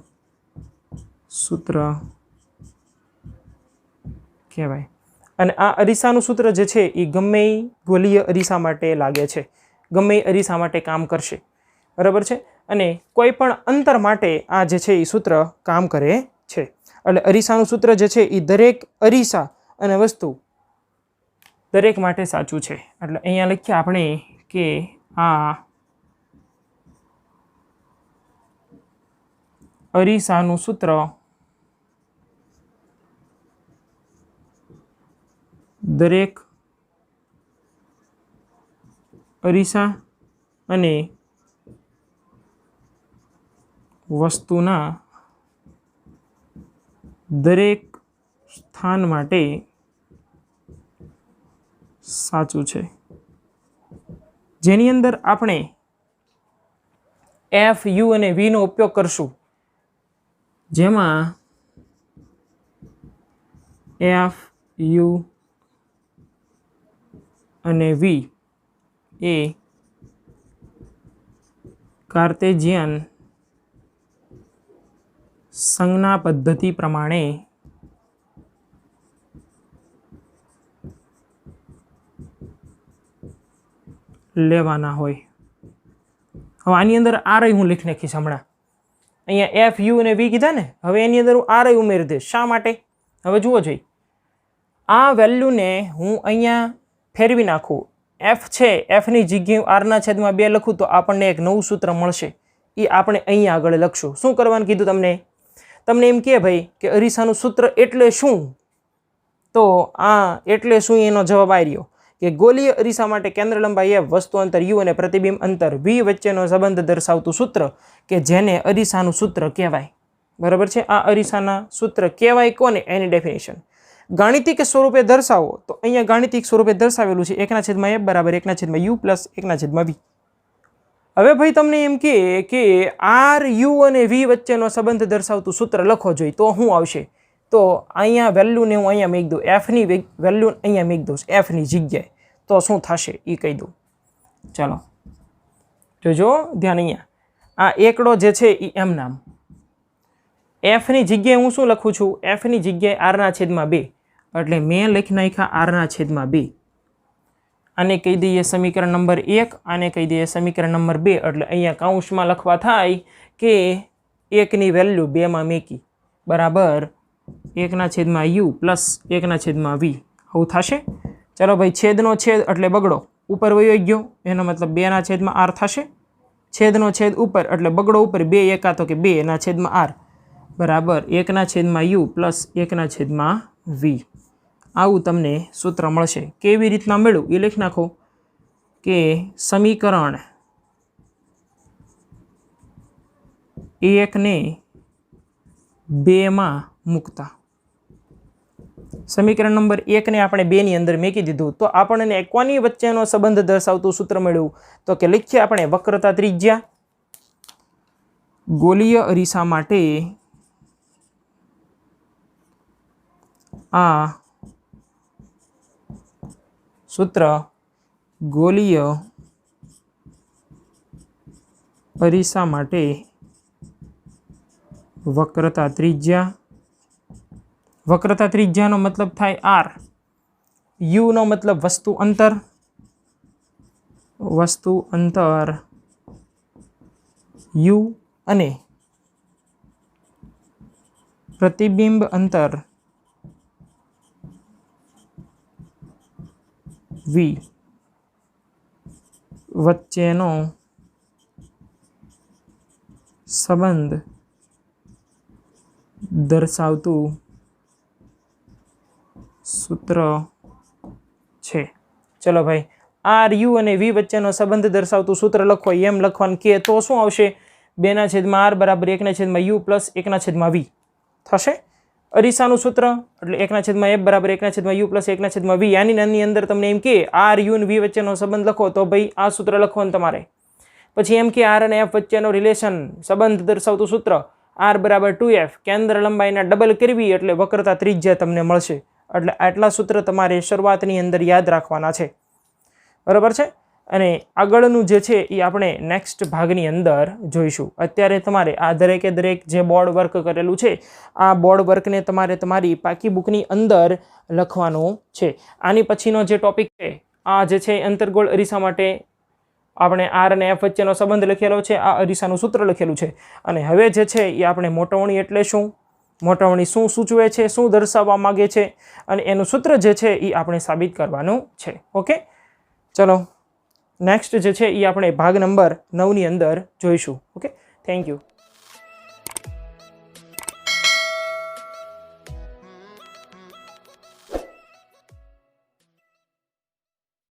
સૂત્ર કહેવાય. અને આ અરીસાનું સૂત્ર જે છે એ ગમે ગોલીય અરીસા માટે લાગે છે, ગમે અરીસા માટે કામ કરશે. બરાબર છે. અને કોઈ પણ અંતર માટે આ જે છે એ સૂત્ર કામ કરે છે. એટલે અરીસાનું સૂત્ર જે છે એ દરેક અરીસા અને વસ્તુ દરેક માટે સાચું છે. એટલે અહીંયા લખીએ આપણે કે આ અરીસાનું સૂત્ર દરેક અરીસા અને વસ્તુના દરેક સ્થાન માટે સાચું છે, જેની અંદર આપણે એફ યુ અને વી નો ઉપયોગ કરશું, જેમાં એફ યુ અને વી એ કાર્ટેશિયન સંજ્ઞા પદ્ધતિ પ્રમાણે લેવાના હોય. હવે આની અંદર આર હું લખી નાખીશ હમણાં. અહીંયા એફ યુ અને વી કીધા ને, હવે એની અંદર હું આર ઉમેરી દઈશ. શા માટે? હવે જુઓ જોઈ, આ વેલ્યુને હું અહીંયા ફેરવી નાખું, એફ છે, એફની જગ્યાએ આરના છેદમાં 2 લખું તો આપણને એક નવું સૂત્ર મળશે. એ આપણે અહીંયા આગળ લખશું. શું કરવાનું કીધું તમને? તમને એમ કહે ભાઈ કે અરીસાનું સૂત્ર એટલે શું? તો આ એટલે શું એનો જવાબ આવી રહ્યો કે ગોલીય અરીસા માટે કેન્દ્ર લંબાઈ એફ, વસ્તુ અંતર યુ અને પ્રતિબિંબ અંતર વી વચ્ચેનો સંબંધ દર્શાવતું સૂત્ર કે જેને અરીસાનું સૂત્ર કહેવાય. બરાબર છે? આ અરીસાના સૂત્ર કહેવાય કોને? એની ડેફિનેશન ગાણિતિક સ્વરૂપે દર્શાવો તો અહીંયા ગાણિતિક સ્વરૂપે દર્શાવેલું છે 1/f બરાબર 1/u પ્લસ 1/v. હવે ભાઈ તમને એમ કે આર યુ અને વી વચ્ચેનો સંબંધ દર્શાવતું સૂત્ર લખો જોઈએ તો શું આવશે? તો અહીંયા વેલ્યુને હું અહીંયા મૂકી દઉં, એફની વેલ્યુ અહીંયા મૂકી દઉં એફની જગ્યાએ, તો શું થશે એ કહી દઉં. ચાલો જોજો ધ્યાન. અહીંયા આ એકડો જે છે એ એમ નામ, એફની જગ્યાએ હું શું લખું છું? એફની જગ્યાએ આરના છેદમાં 2, એટલે મેં લખી નાખ્યા આરના છેદમાં 2. આને કહી દઈએ સમીકરણ નંબર 1, આને કહી દઈએ સમીકરણ નંબર 2. એટલે અહીંયા કાઉન્સમાં લખવા થાય કે 1ની વેલ્યુ 2માં મેકી બરાબર 1/u પ્લસ 1/v. આવું થશે. ચાલો ભાઈ, છેદનો છેદ એટલે બગડો ઉપર વયો ગયો, એનો મતલબ 2/r થશે. છેદનો છેદ ઉપર એટલે બગડો ઉપર 2 એકા તો કે 2/r બરાબર 1/u પ્લસ 1/v. આવું તમને સૂત્ર મળશે. કેવી રીતના મળ્યું એ લખી નાખો કે સમીકરણ 1 ને 2 માં મૂકતા, સમીકરણ નંબર 1 ને આપણે 2 ની અંદર મૂકી દીધું તો આપણને કોની વચ્ચેનો સંબંધ દર્શાવતું સૂત્ર મળ્યું? તો કે લખીએ આપણે વક્રતા ત્રિજ્યા ગોલીય અરીસા માટે આ સૂત્ર ગોલીય અરીસા માટે વક્રતા ત્રિજ્યા, વક્રતા ત્રિજ્યાનો મતલબ થાય આર, યુ નો મતલબ વસ્તુ અંતર યુ અને પ્રતિબિંબ અંતર વી વચ્ચેનો સંબંધ દર્શાવતું સૂત્ર છે. ચલો ભાઈ, આર યુ અને વી વચ્ચેનો સંબંધ દર્શાવતું સૂત્ર લખો એમ લખવાનું કે તો શું આવશે? 2/r બરાબર 1/u પ્લસ 1/v થશે. અરીસાનું સૂત્ર એટલે 1/f બરાબર 1/u પ્લસ 1/v. આની અંદર તમને એમ કે આર યુ અને વી વચ્ચેનો સંબંધ લખો તો ભાઈ આ સૂત્ર લખવાનું તમારે. પછી એમ કે આર અને એફ વચ્ચેનો રિલેશન સંબંધ દર્શાવતું સૂત્ર આર બરાબર 2f, કેન્દ્ર લંબાઈના ડબલ કરવી એટલે વક્રતા ત્રિજ્યા તમને મળશે. એટલે આટલા સૂત્ર તમારે શરૂઆતની અંદર યાદ રાખવાના છે. બરાબર છે? અને આગળનું જે છે એ આપણે નેક્સ્ટ ભાગની અંદર જોઈશું. અત્યારે તમારે આ દરેકે દરેક જે બોર્ડ વર્ક કરેલું છે આ બોર્ડ વર્કને તમારે તમારી પાકી બુકની અંદર લખવાનું છે. આની પછીનો જે ટોપિક છે આ જે છે અંતર્ગોળ અરીસા માટે આપણે આર અને એફ વચ્ચેનો સંબંધ લખેલો છે, આ અરીસાનું સૂત્ર લખેલું છે. અને હવે જે છે એ આપણે મોટવણી એટલે શું, મોટવણી શું સૂચવે છે, શું દર્શાવવા માગે છે અને એનું સૂત્ર જે છે એ આપણે સાબિત કરવાનું છે. ઓકે, ચલો નેક્સ્ટ જે છે એ આપણે ભાગ નંબર 9 ની અંદર જોઈશું. Okay, thank you.